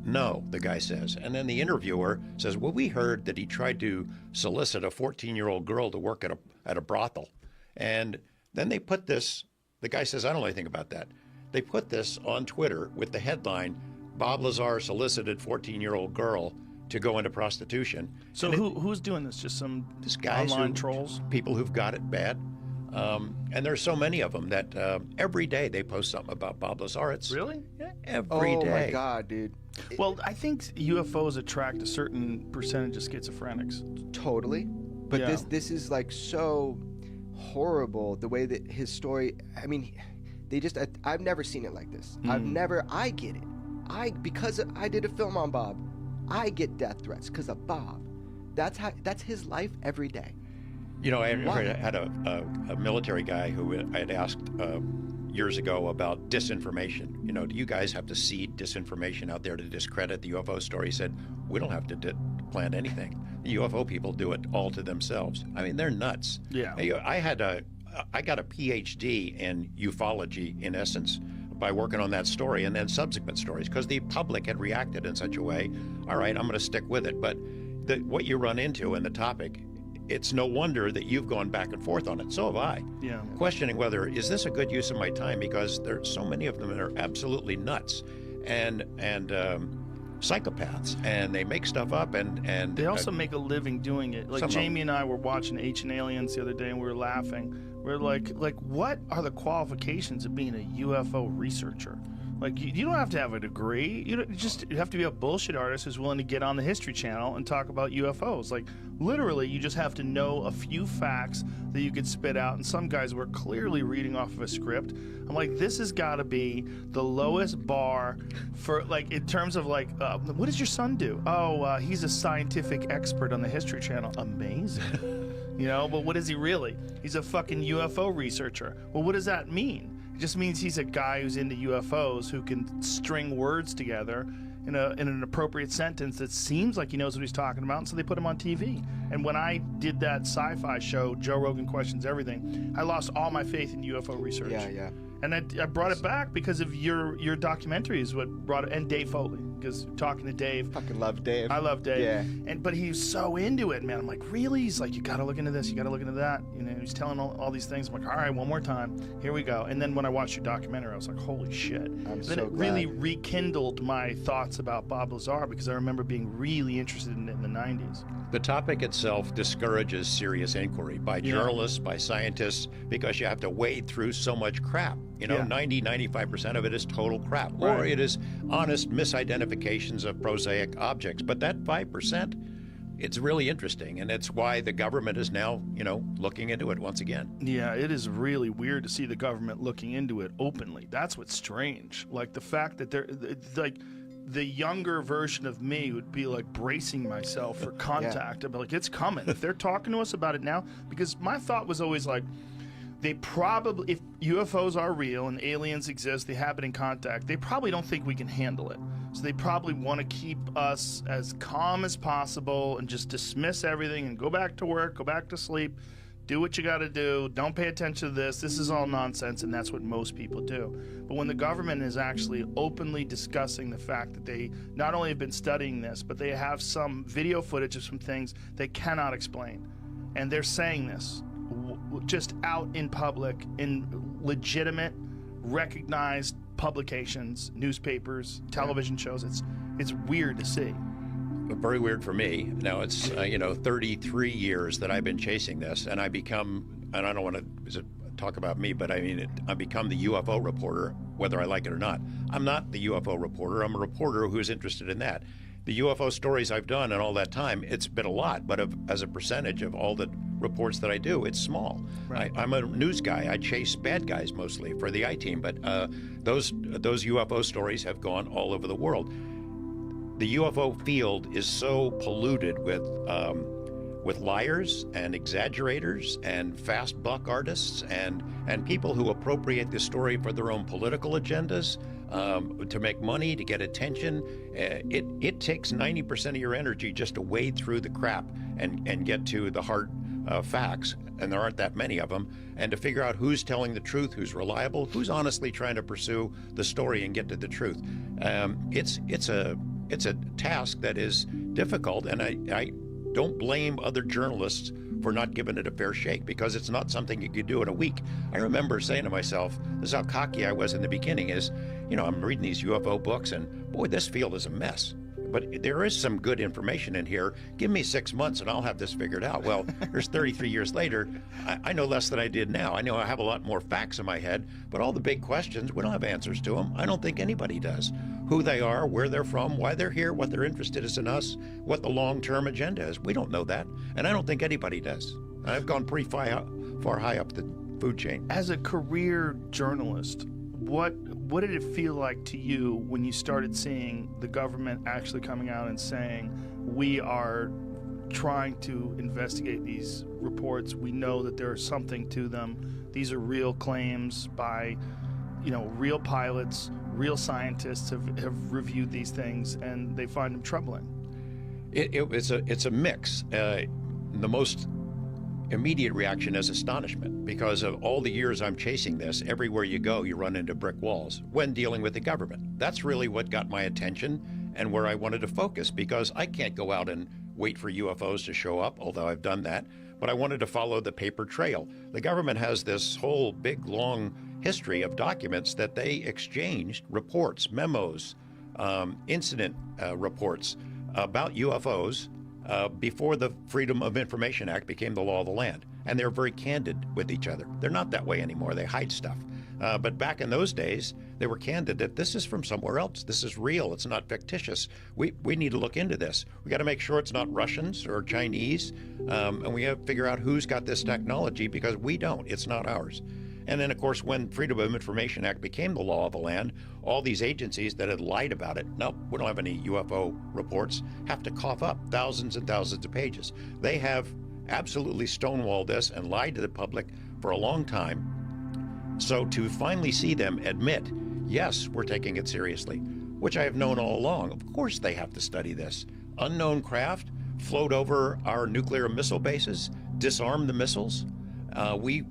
No, the guy says. And then the interviewer says, well, we heard that he tried to solicit a 14-year-old girl to work at a brothel. And then they put this, the guy says, I don't know anything about that. They put this on Twitter with the headline, Bob Lazar solicited 14-year-old girl to go into prostitution. So who's doing this? Just some Guys online trolls? People who've got it bad. And there's so many of them that every day they post something about Bob Lazar. It's Really? every day. Oh my God, dude. Well, I think UFOs attract a certain percentage of schizophrenics. Totally. But Yeah. this is like so horrible, the way that his story, I mean, I've never seen it like this. I get it. Because I did a film on Bob, I get death threats because of Bob. That's his life every day. You know, I had a military guy who I had asked years ago about disinformation. You know, do you guys have to seed disinformation out there to discredit the UFO story? He said, we don't have to plant anything. The UFO people do it all to themselves. I mean, they're nuts. Yeah. I got a PhD in ufology, in essence, by working on that story and then subsequent stories, because the public had reacted in such a way. All right, I'm going to stick with it. But what you run into in the topic, it's no wonder that you've gone back and forth on it. So have I. Yeah. Questioning whether, is this a good use of my time? Because there's so many of them that are absolutely nuts and psychopaths, and they make stuff up and They also make a living doing it. Like Some of them. Jamie and I were watching Ancient Aliens the other day, and we were laughing. We're like, what are the qualifications of being a UFO researcher? Like, you don't have to have a degree. You have to be a bullshit artist who's willing to get on the History Channel and talk about UFOs. Like, literally, you just have to know a few facts that you could spit out. And some guys were clearly reading off of a script. I'm like, this has got to be the lowest bar for, like, in terms of, like, what does your son do? Oh, he's a scientific expert on the History Channel. Amazing. You know, but what is he really? He's a fucking UFO researcher. Well, what does that mean? It just means he's a guy who's into UFOs who can string words together in an appropriate sentence that seems like he knows what he's talking about, and so they put him on TV. And when I did that sci-fi show, Joe Rogan Questions Everything, I lost all my faith in UFO research. Yeah. And I brought it back because of your documentary is what brought it, and Dave Foley, because talking to Dave. Fucking love Dave. I love Dave. Yeah. But he's so into it, man. I'm like, really? He's like, you got to look into this. You got to look into that. You know, he's telling all these things. I'm like, all right, one more time. Here we go. And then when I watched your documentary, I was like, holy shit. I'm then so it glad. really rekindled my thoughts about Bob Lazar because I remember being really interested in it in the 90s. The topic itself discourages serious inquiry by journalists, by scientists, because you have to wade through so much crap. You know, 95% of it is total crap. Or it is honest misidentifications of prosaic objects. But that 5%, it's really interesting. And it's why the government is now, you know, looking into it once again. Yeah, it is really weird to see the government looking into it openly. That's what's strange. Like the fact that they're like, the younger version of me would be like bracing myself for contact. I'd be like, it's coming. If they're talking to us about it now, because my thought was always like, they probably, if UFOs are real and aliens exist, they have been in contact, they probably don't think we can handle it. So they probably want to keep us as calm as possible and just dismiss everything and go back to work, go back to sleep, do what you got to do, don't pay attention to this is all nonsense, and that's what most people do. But when the government is actually openly discussing the fact that they not only have been studying this, but they have some video footage of some things they cannot explain, and they're saying this just out in public in legitimate, recognized publications, newspapers, television shows, it's weird to see. Very weird for me. Now it's 33 years that I've been chasing this, and I don't want to talk about me, but I mean, I become the UFO reporter, whether I like it or not. I'm not the UFO reporter. I'm a reporter who's interested in that. The UFO stories I've done in all that time, it's been a lot, but as a percentage of all the reports that I do, it's small. Right. I'm a news guy. I chase bad guys mostly for the I-Team, but those UFO stories have gone all over the world. The UFO field is so polluted with liars and exaggerators and fast buck artists and people who appropriate the story for their own political agendas, to make money, to get attention. It takes 90% of your energy just to wade through the crap and get to the hard facts, and there aren't that many of them, and to figure out who's telling the truth, who's reliable, who's honestly trying to pursue the story and get to the truth. It's a task that is difficult, and I don't blame other journalists for not giving it a fair shake, because it's not something you could do in a week. I remember saying to myself, this is how cocky I was in the beginning, is, I'm reading these UFO books, and boy, this field is a mess. But there is some good information in here. Give me 6 months and I'll have this figured out. Well, there's 33 years later, I know less than I did now. I know I have a lot more facts in my head, but all the big questions, we don't have answers to them. I don't think anybody does. Who they are, where they're from, why they're here, what their interest is in us, what the long-term agenda is. We don't know that, and I don't think anybody does. I've gone pretty far high up the food chain. As a career journalist, what did it feel like to you when you started seeing the government actually coming out and saying, we are trying to investigate these reports, we know that there is something to them, these are real claims by real pilots, real scientists have reviewed these things, and they find them troubling? It's a mix. The most immediate reaction is astonishment, because of all the years I'm chasing this. Everywhere you go, you run into brick walls when dealing with the government. That's really what got my attention and where I wanted to focus, because I can't go out and wait for UFOs to show up, although I've done that, but I wanted to follow the paper trail. The government has this whole big, long history of documents that they exchanged, reports, memos, incident reports about UFOs before the Freedom of Information Act became the law of the land. And they're very candid with each other. They're not that way anymore. They hide stuff. But back in those days, they were candid that this is from somewhere else. This is real. It's not fictitious. We need to look into this. We got to make sure it's not Russians or Chinese. And we have to figure out who's got this technology, because we don't. It's not ours. And then, of course, when Freedom of Information Act became the law of the land, all these agencies that had lied about it, nope, we don't have any UFO reports, have to cough up thousands and thousands of pages. They have absolutely stonewalled this and lied to the public for a long time. So to finally see them admit, yes, we're taking it seriously, which I have known all along. Of course they have to study this. Unknown craft float over our nuclear missile bases, disarm the missiles. We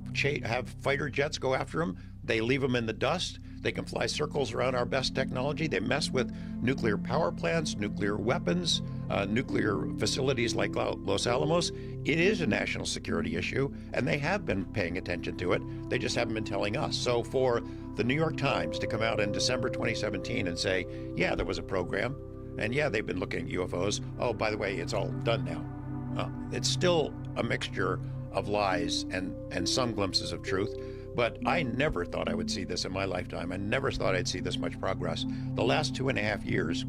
have fighter jets go after them. They leave them in the dust. They can fly circles around our best technology. They mess with nuclear power plants, nuclear weapons, nuclear facilities like Los Alamos. It is a national security issue, and they have been paying attention to it. They just haven't been telling us. So for the New York Times to come out in December 2017 and say, yeah, there was a program, and yeah, they've been looking at UFOs. Oh, by the way, it's all done now. It's still a mixture of lies and some glimpses of truth. But I never thought I would see this in my lifetime. I never thought I'd see this much progress. The last 2.5 years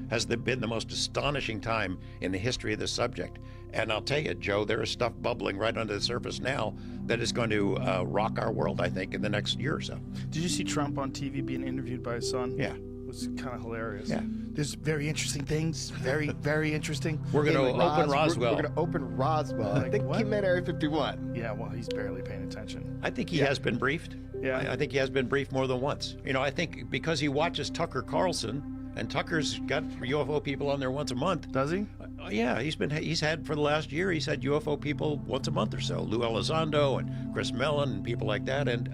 has been the most astonishing time in the history of this subject. And I'll tell you, Joe, there is stuff bubbling right under the surface now that is going to rock our world, I think, in the next year or so. Did you see Trump on TV being interviewed by his son? Yeah. It was kind of hilarious. Yeah. There's very interesting things. Very, very interesting. We're going to open Roswell. We're going to open Roswell. I think what? he meant Area 51. Yeah, well, he's barely paying attention. I think he has been briefed. Yeah. I think he has been briefed more than once. You know, I think because he watches Tucker Carlson, and Tucker's got UFO people on there once a month. Does he? Yeah, he's had for the last year, he's had UFO people once a month or so. Lou Elizondo and Chris Mellon and people like that. And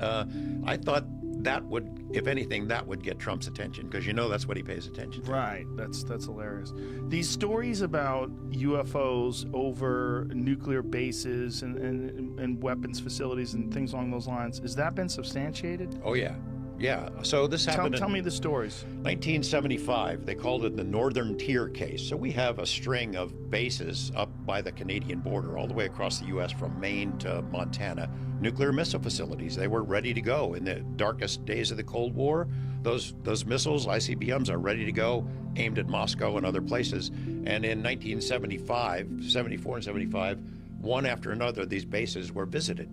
I thought that would, if anything, that would get Trump's attention, because you know that's what he pays attention to. Right. That's hilarious. These stories about UFOs over nuclear bases and weapons facilities and things along those lines, has that been substantiated? Oh, yeah. Yeah. So this happened Tell me the stories. 1975, they called it the Northern Tier case. So we have a string of bases up by the Canadian border, all the way across the U.S. from Maine to Montana, nuclear missile facilities. They were ready to go in the darkest days of the Cold War. Those missiles, ICBMs, are ready to go, aimed at Moscow and other places. And in 1975, 74 and 75, one after another, these bases were visited.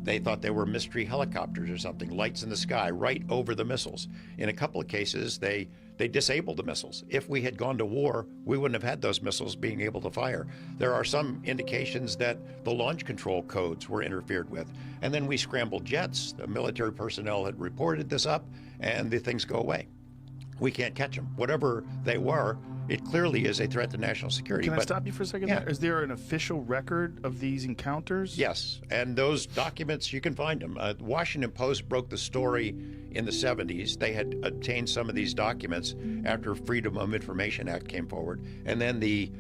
They thought they were mystery helicopters or something, lights in the sky right over the missiles. In a couple of cases, they disabled the missiles. If we had gone to war, we wouldn't have had those missiles being able to fire. There are some indications that the launch control codes were interfered with. And then we scrambled jets. The military personnel had reported this up, and the things go away. We can't catch them. Whatever they were, it clearly is a threat to national security. Can I stop you for a second Yeah. there? Is there an official record of these encounters? Yes, and those documents, you can find them. The Washington Post broke the story in the 70s. They had obtained some of these documents after Freedom of Information Act came forward. And then the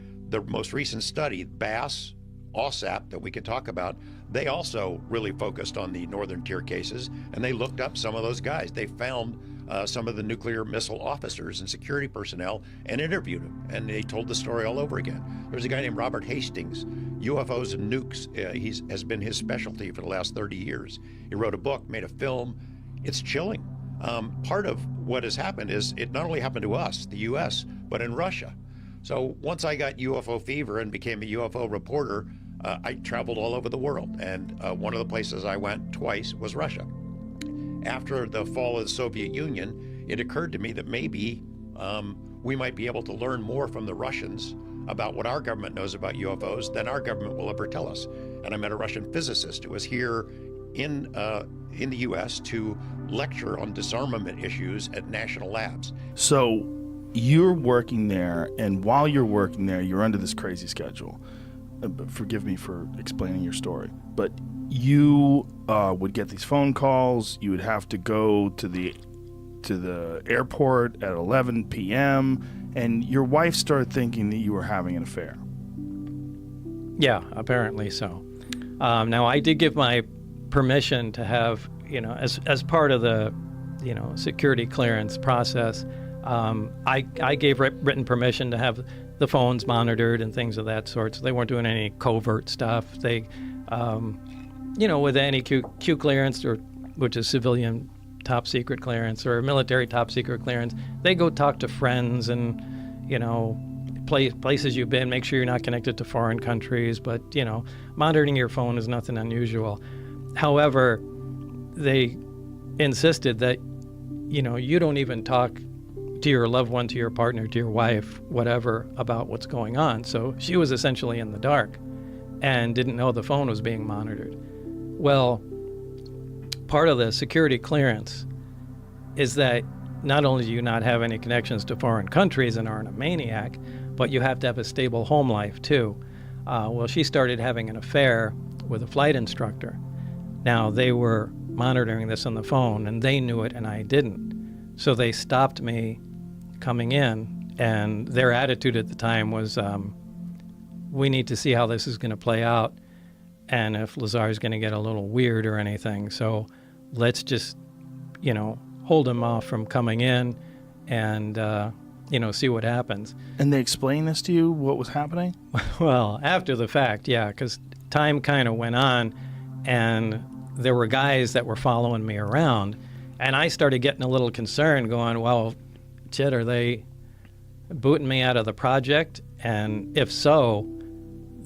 most recent study, BASS, OSAP, that we could talk about, they also really focused on the Northern Tier cases, and they looked up some of those guys. They found some of the nuclear missile officers and security personnel and interviewed them, and they told the story all over again. There's a guy named Robert Hastings, UFOs and nukes. Has been his specialty for the last 30 years. He wrote a book, made a film. It's chilling. Part of what has happened is it not only happened to us, the U.S., but in Russia. So once I got UFO fever and became a UFO reporter, I traveled all over the world, and one of the places I went twice was Russia. After the fall of the Soviet Union, it occurred to me that maybe we might be able to learn more from the Russians about what our government knows about UFOs than our government will ever tell us. And I met a Russian physicist who was here in the U.S. to lecture on disarmament issues at national labs. So you're working there, and while you're working there, you're under this crazy schedule. Forgive me for explaining your story, but you would get these phone calls. You would have to go to the airport at 11 p.m., and your wife started thinking that you were having an affair. Yeah, apparently so. Now, I did give my permission to have, as part of the, security clearance process, I gave written permission to have the phones monitored and things of that sort. So they weren't doing any covert stuff. They, with any Q clearance, which is civilian top secret clearance or military top secret clearance, they go talk to friends and, places you've been, make sure you're not connected to foreign countries. But, monitoring your phone is nothing unusual. However, they insisted that, you don't even talk to your loved one, to your partner, to your wife, whatever, about what's going on. So she was essentially in the dark. and didn't know the phone was being monitored. Well, part of the security clearance is that not only do you not have any connections to foreign countries and aren't a maniac, but you have to have a stable home life too. Well, she started having an affair with a flight instructor. Now, they were monitoring this on the phone, and they knew it and I didn't. So they stopped me coming in, and their attitude at the time was, we need to see how this is going to play out and if Lazar is going to get a little weird or anything. So let's just, hold him off from coming in and, see what happens. And they explained this to you, what was happening? Well, after the fact, yeah, because time kind of went on, and there were guys that were following me around, and I started getting a little concerned, going, well, shit, are they booting me out of the project? And if so,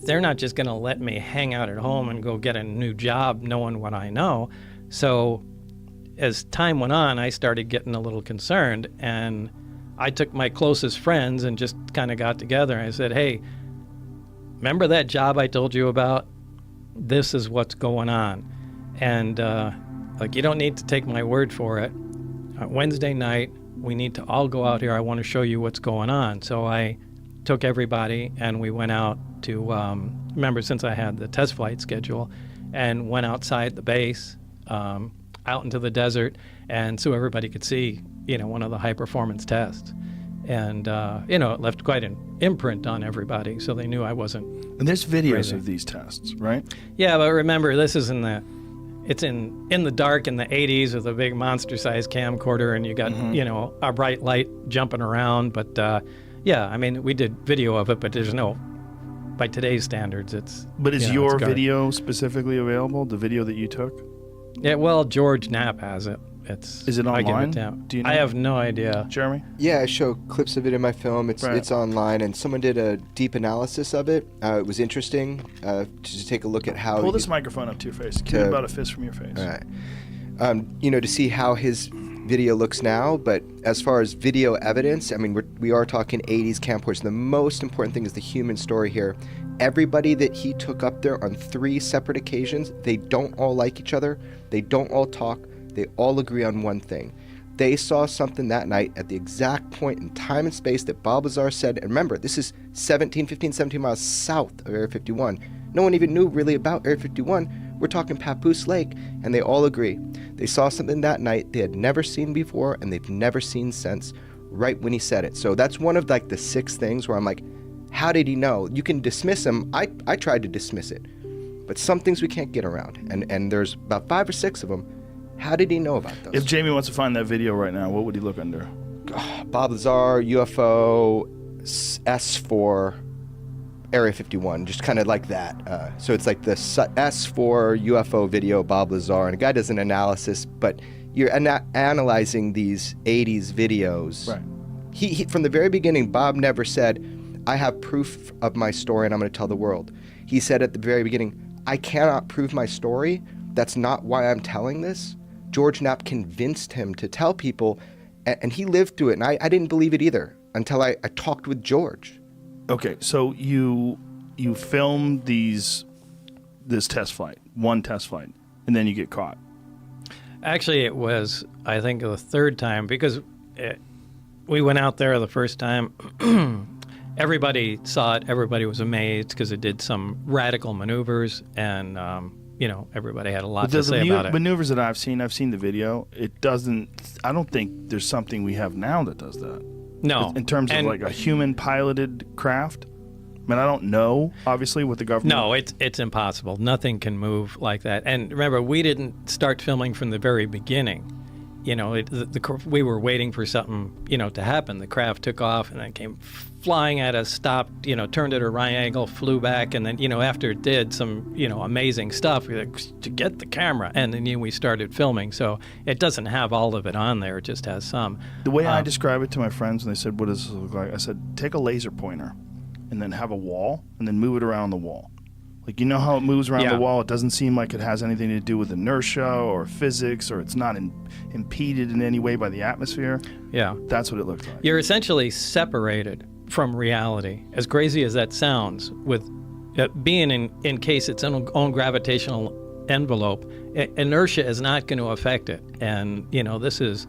they're not just going to let me hang out at home and go get a new job knowing what I know. So as time went on, I started getting a little concerned, and I took my closest friends and just kind of got together, and I said, hey, remember that job I told you about? This is what's going on. And you don't need to take my word for it. Wednesday night, we need to all go out here. I want to show you what's going on. So I took everybody, and we went out to, remember, since I had the test flight schedule, and went outside the base, out into the desert, and so everybody could see, one of the high-performance tests. And, it left quite an imprint on everybody, so they knew I wasn't And there's videos crazy. of these tests, right? Yeah, but remember, this is in the dark in the 80s with a big monster-sized camcorder, and you got, a bright light jumping around. But, we did video of it, but there's no, by today's standards, it's... But is it's your garbage. video specifically available, the video that you took? Yeah, well, George Knapp has it. Is it I give online? it to him. Do you know? I have no idea. Jeremy? Yeah, I show clips of it in my film. It's Right. it's online, and someone did a deep analysis of it. It was interesting to take a look at how... Pull this microphone up to your face. Keep it about a fist from your face. All right. To see how his video looks now, but as far as video evidence, we are talking 80s camcorders. The most important thing is the human story here. Everybody that he took up there on 3 separate occasions, they don't all like each other. They don't all talk. They all agree on one thing. They saw something that night at the exact point in time and space that Bob Lazar said. And remember, this is 17 miles south of Area 51. No one even knew really about Area 51. We're talking Papoose Lake, and they all agree. They saw something that night they had never seen before, and they've never seen since, right when he said it. So that's one of the 6 things where I'm like, how did he know? You can dismiss him. I tried to dismiss it. But some things we can't get around, and there's about 5 or 6 of them. How did he know about those? If Jamie wants to find that video right now, what would he look under? Bob Lazar, UFO, S for Area 51, just kind of like that. So it's like the S for UFO video, Bob Lazar, and a guy does an analysis, but you're analyzing these 80s videos. Right. He from the very beginning, Bob never said, I have proof of my story and I'm going to tell the world. He said at the very beginning, I cannot prove my story. That's not why I'm telling this. George Knapp convinced him to tell people, and he lived through it, and I didn't believe it either until I talked with George. Okay, so you filmed this test flight, one test flight, and then you get caught. Actually, it was, I think, the 3rd time, because we went out there the first time. Everybody saw it. Everybody was amazed because it did some radical maneuvers, and everybody had a lot to say about it. Maneuvers that I've seen the video. It doesn't. I don't think there's something we have now that does that. No, in terms of a human piloted craft. I don't know, obviously, with the government. No, it's impossible. Nothing can move like that. And remember, we didn't start filming from the very beginning. We were waiting for something, to happen. The craft took off and then came flying at us, stopped, turned at a right angle, flew back, and then, after it did some, amazing stuff, we to get the camera, and then we started filming. So it doesn't have all of it on there; it just has some. The way I describe it to my friends, when they said, "What does this look like?" I said, "Take a laser pointer, and then have a wall, and then move it around the wall." How it moves around the wall? It doesn't seem like it has anything to do with inertia or physics, or it's not impeded in any way by the atmosphere. Yeah. That's what it looks like. You're essentially separated from reality. As crazy as that sounds, with being in case its own gravitational envelope, inertia is not going to affect it. And this is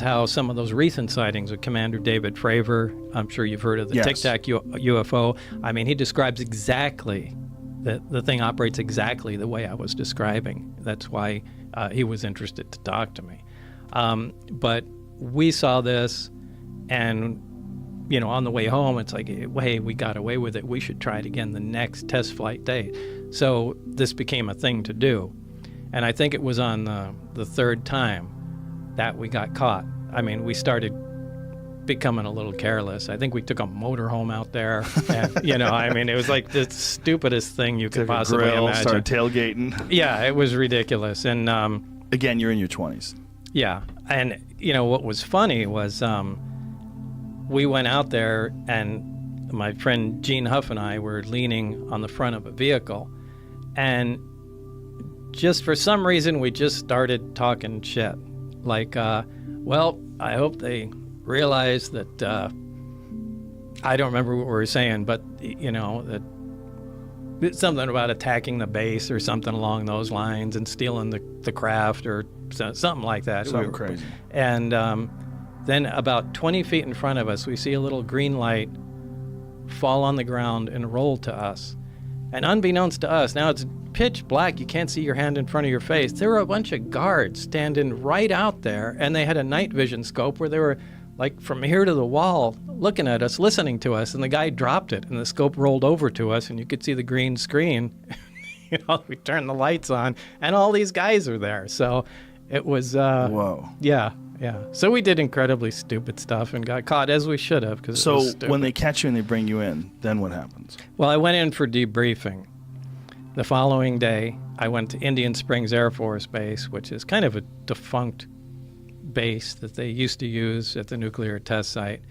how some of those recent sightings of Commander David Fravor, I'm sure you've heard of the Tic Tac UFO. I mean, he describes exactly the thing operates exactly the way I was describing. That's why he was interested to talk to me. But we saw this, and on the way home, it's like, hey, we got away with it. We should try it again the next test flight day. So this became a thing to do. And I think it was on the third time that we got caught. I mean, we started becoming a little careless. I think we took a motorhome out there. And, I mean, it was like the stupidest thing you could possibly imagine. Started tailgating. Yeah, it was ridiculous. And again, you're in your 20s. Yeah. And, what was funny was we went out there, and my friend Gene Huff and I were leaning on the front of a vehicle. And just for some reason, we just started talking shit. Like, well, I hope they realize that, I don't remember what we were saying, but, that it's something about attacking the base or something along those lines and stealing the craft or something like that. Something crazy. And then about 20 feet in front of us, we see a little green light fall on the ground and roll to us. And unbeknownst to us, now it's pitch black, you can't see your hand in front of your face. There were a bunch of guards standing right out there, and they had a night vision scope where they were like from here to the wall looking at us, listening to us, and the guy dropped it, and the scope rolled over to us, and you could see the green screen. We turned the lights on, and all these guys are there. So it was... Whoa. Yeah. So we did incredibly stupid stuff and got caught, as we should have. So when they catch you and they bring you in, then what happens? Well, I went in for debriefing. The following day, I went to Indian Springs Air Force Base, which is kind of a defunct base that they used to use at the nuclear test site.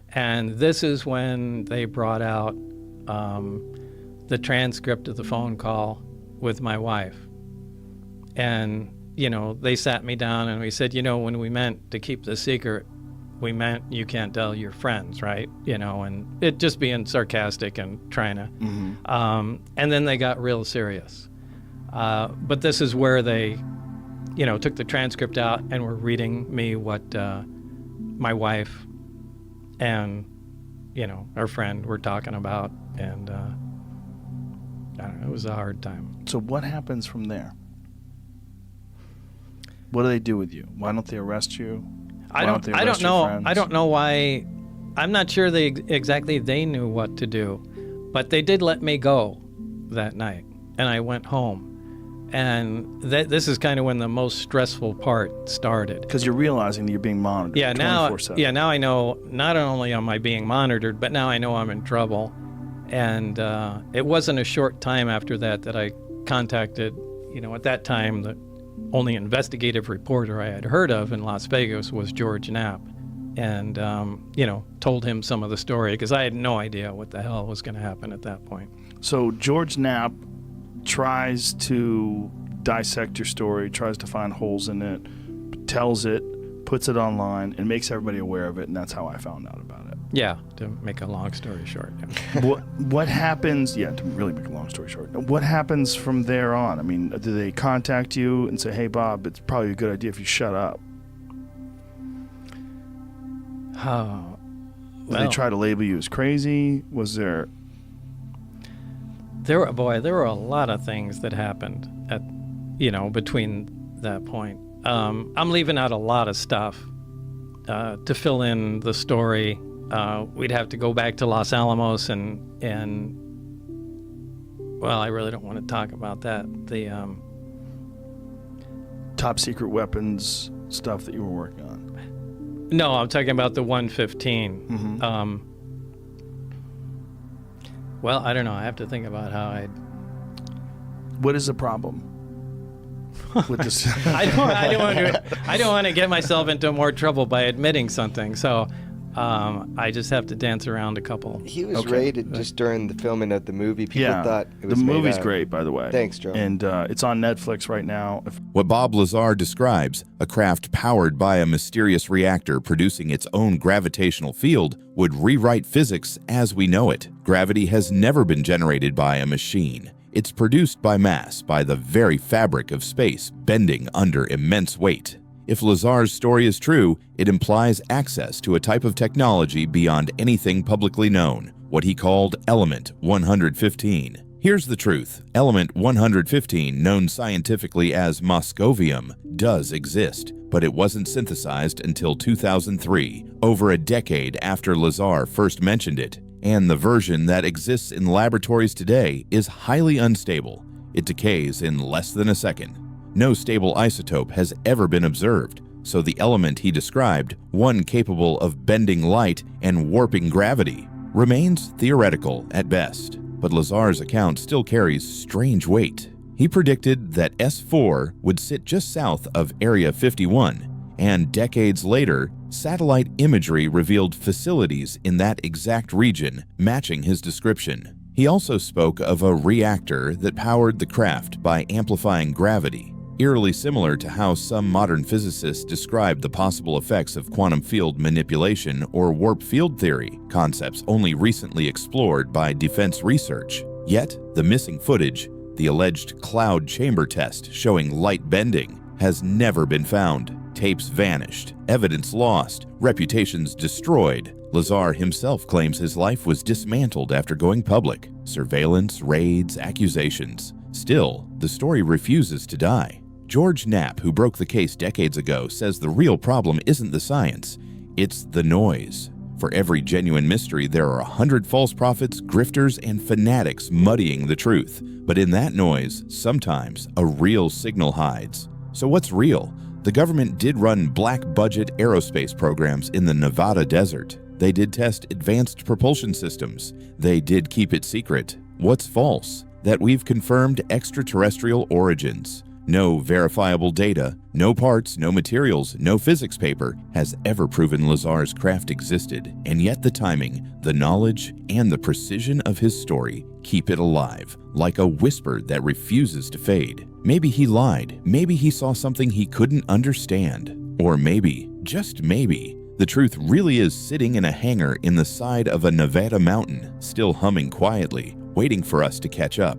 And this is when they brought out the transcript of the phone call with my wife. And, they sat me down and we said, when we meant to keep the secret, we meant you can't tell your friends, right? And it just being sarcastic and trying to. Mm-hmm. And then they got real serious. But this is where they, took the transcript out and were reading me what my wife and, our friend were talking about. And I don't know, it was a hard time. So what happens from there? What do they do with you? Why don't they arrest you? I don't know. I don't know why. I'm not sure they knew what to do, but they did let me go that night, and I went home. And this is kind of when the most stressful part started. Because you're realizing that you're being monitored. Yeah, 24/7. Now I know not only am I being monitored, but now I know I'm in trouble. And it wasn't a short time after that I contacted, at that time the only investigative reporter I had heard of in Las Vegas was George Knapp, and told him some of the story because I had no idea what the hell was going to happen at that point. So George Knapp tries to dissect your story, tries to find holes in it, tells it, puts it online, and makes everybody aware of it, and that's how I found out about it. Yeah, to make a long story short. Yeah. What happens, to really make a long story short, what happens from there on? I mean, do they contact you and say, hey, Bob, it's probably a good idea if you shut up? Oh, Did they try to label you as crazy? Was there... There were a lot of things that happened at, between that point. I'm leaving out a lot of stuff to fill in the story. We'd have to go back to Los Alamos and well, I really don't want to talk about that. The top secret weapons stuff that you were working on. No, I'm talking about the 115. Mm-hmm. Well, I don't know. I have to think about how I'd... What is the problem with this? I don't want to get myself into more trouble by admitting something. So I just have to dance around a couple. He was rated just during the filming of the movie. People thought it was the made movie's up. great, by the way. Thanks, Joe. And it's on Netflix right now. What Bob Lazar describes, a craft powered by a mysterious reactor producing its own gravitational field, would rewrite physics as we know it. Gravity has never been generated by a machine. It's produced by mass, by the very fabric of space, bending under immense weight. If Lazar's story is true, it implies access to a type of technology beyond anything publicly known, what he called Element 115. Here's the truth. Element 115, known scientifically as Moscovium, does exist, but it wasn't synthesized until 2003, over a decade after Lazar first mentioned it. And the version that exists in laboratories today is highly unstable. It decays in less than a second. No stable isotope has ever been observed, so the element he described, one capable of bending light and warping gravity, remains theoretical at best. But Lazar's account still carries strange weight. He predicted that S4 would sit just south of Area 51, and decades later, satellite imagery revealed facilities in that exact region, matching his description. He also spoke of a reactor that powered the craft by amplifying gravity, eerily similar to how some modern physicists describe the possible effects of quantum field manipulation or warp field theory, concepts only recently explored by defense research. Yet, the missing footage, the alleged cloud chamber test showing light bending, has never been found. Tapes vanished, evidence lost, reputations destroyed. Lazar himself claims his life was dismantled after going public. Surveillance, raids, accusations. Still, the story refuses to die. George Knapp, who broke the case decades ago, says the real problem isn't the science, it's the noise. For every genuine mystery, there are 100 false prophets, grifters, and fanatics muddying the truth. But in that noise, sometimes a real signal hides. So what's real? The government did run black-budget aerospace programs in the Nevada desert. They did test advanced propulsion systems. They did keep it secret. What's false? That we've confirmed extraterrestrial origins. No verifiable data, no parts, no materials, no physics paper has ever proven Lazar's craft existed, and yet the timing, the knowledge, and the precision of his story keep it alive, like a whisper that refuses to fade. Maybe he lied, maybe he saw something he couldn't understand, or maybe, just maybe, the truth really is sitting in a hangar in the side of a Nevada mountain, still humming quietly, waiting for us to catch up.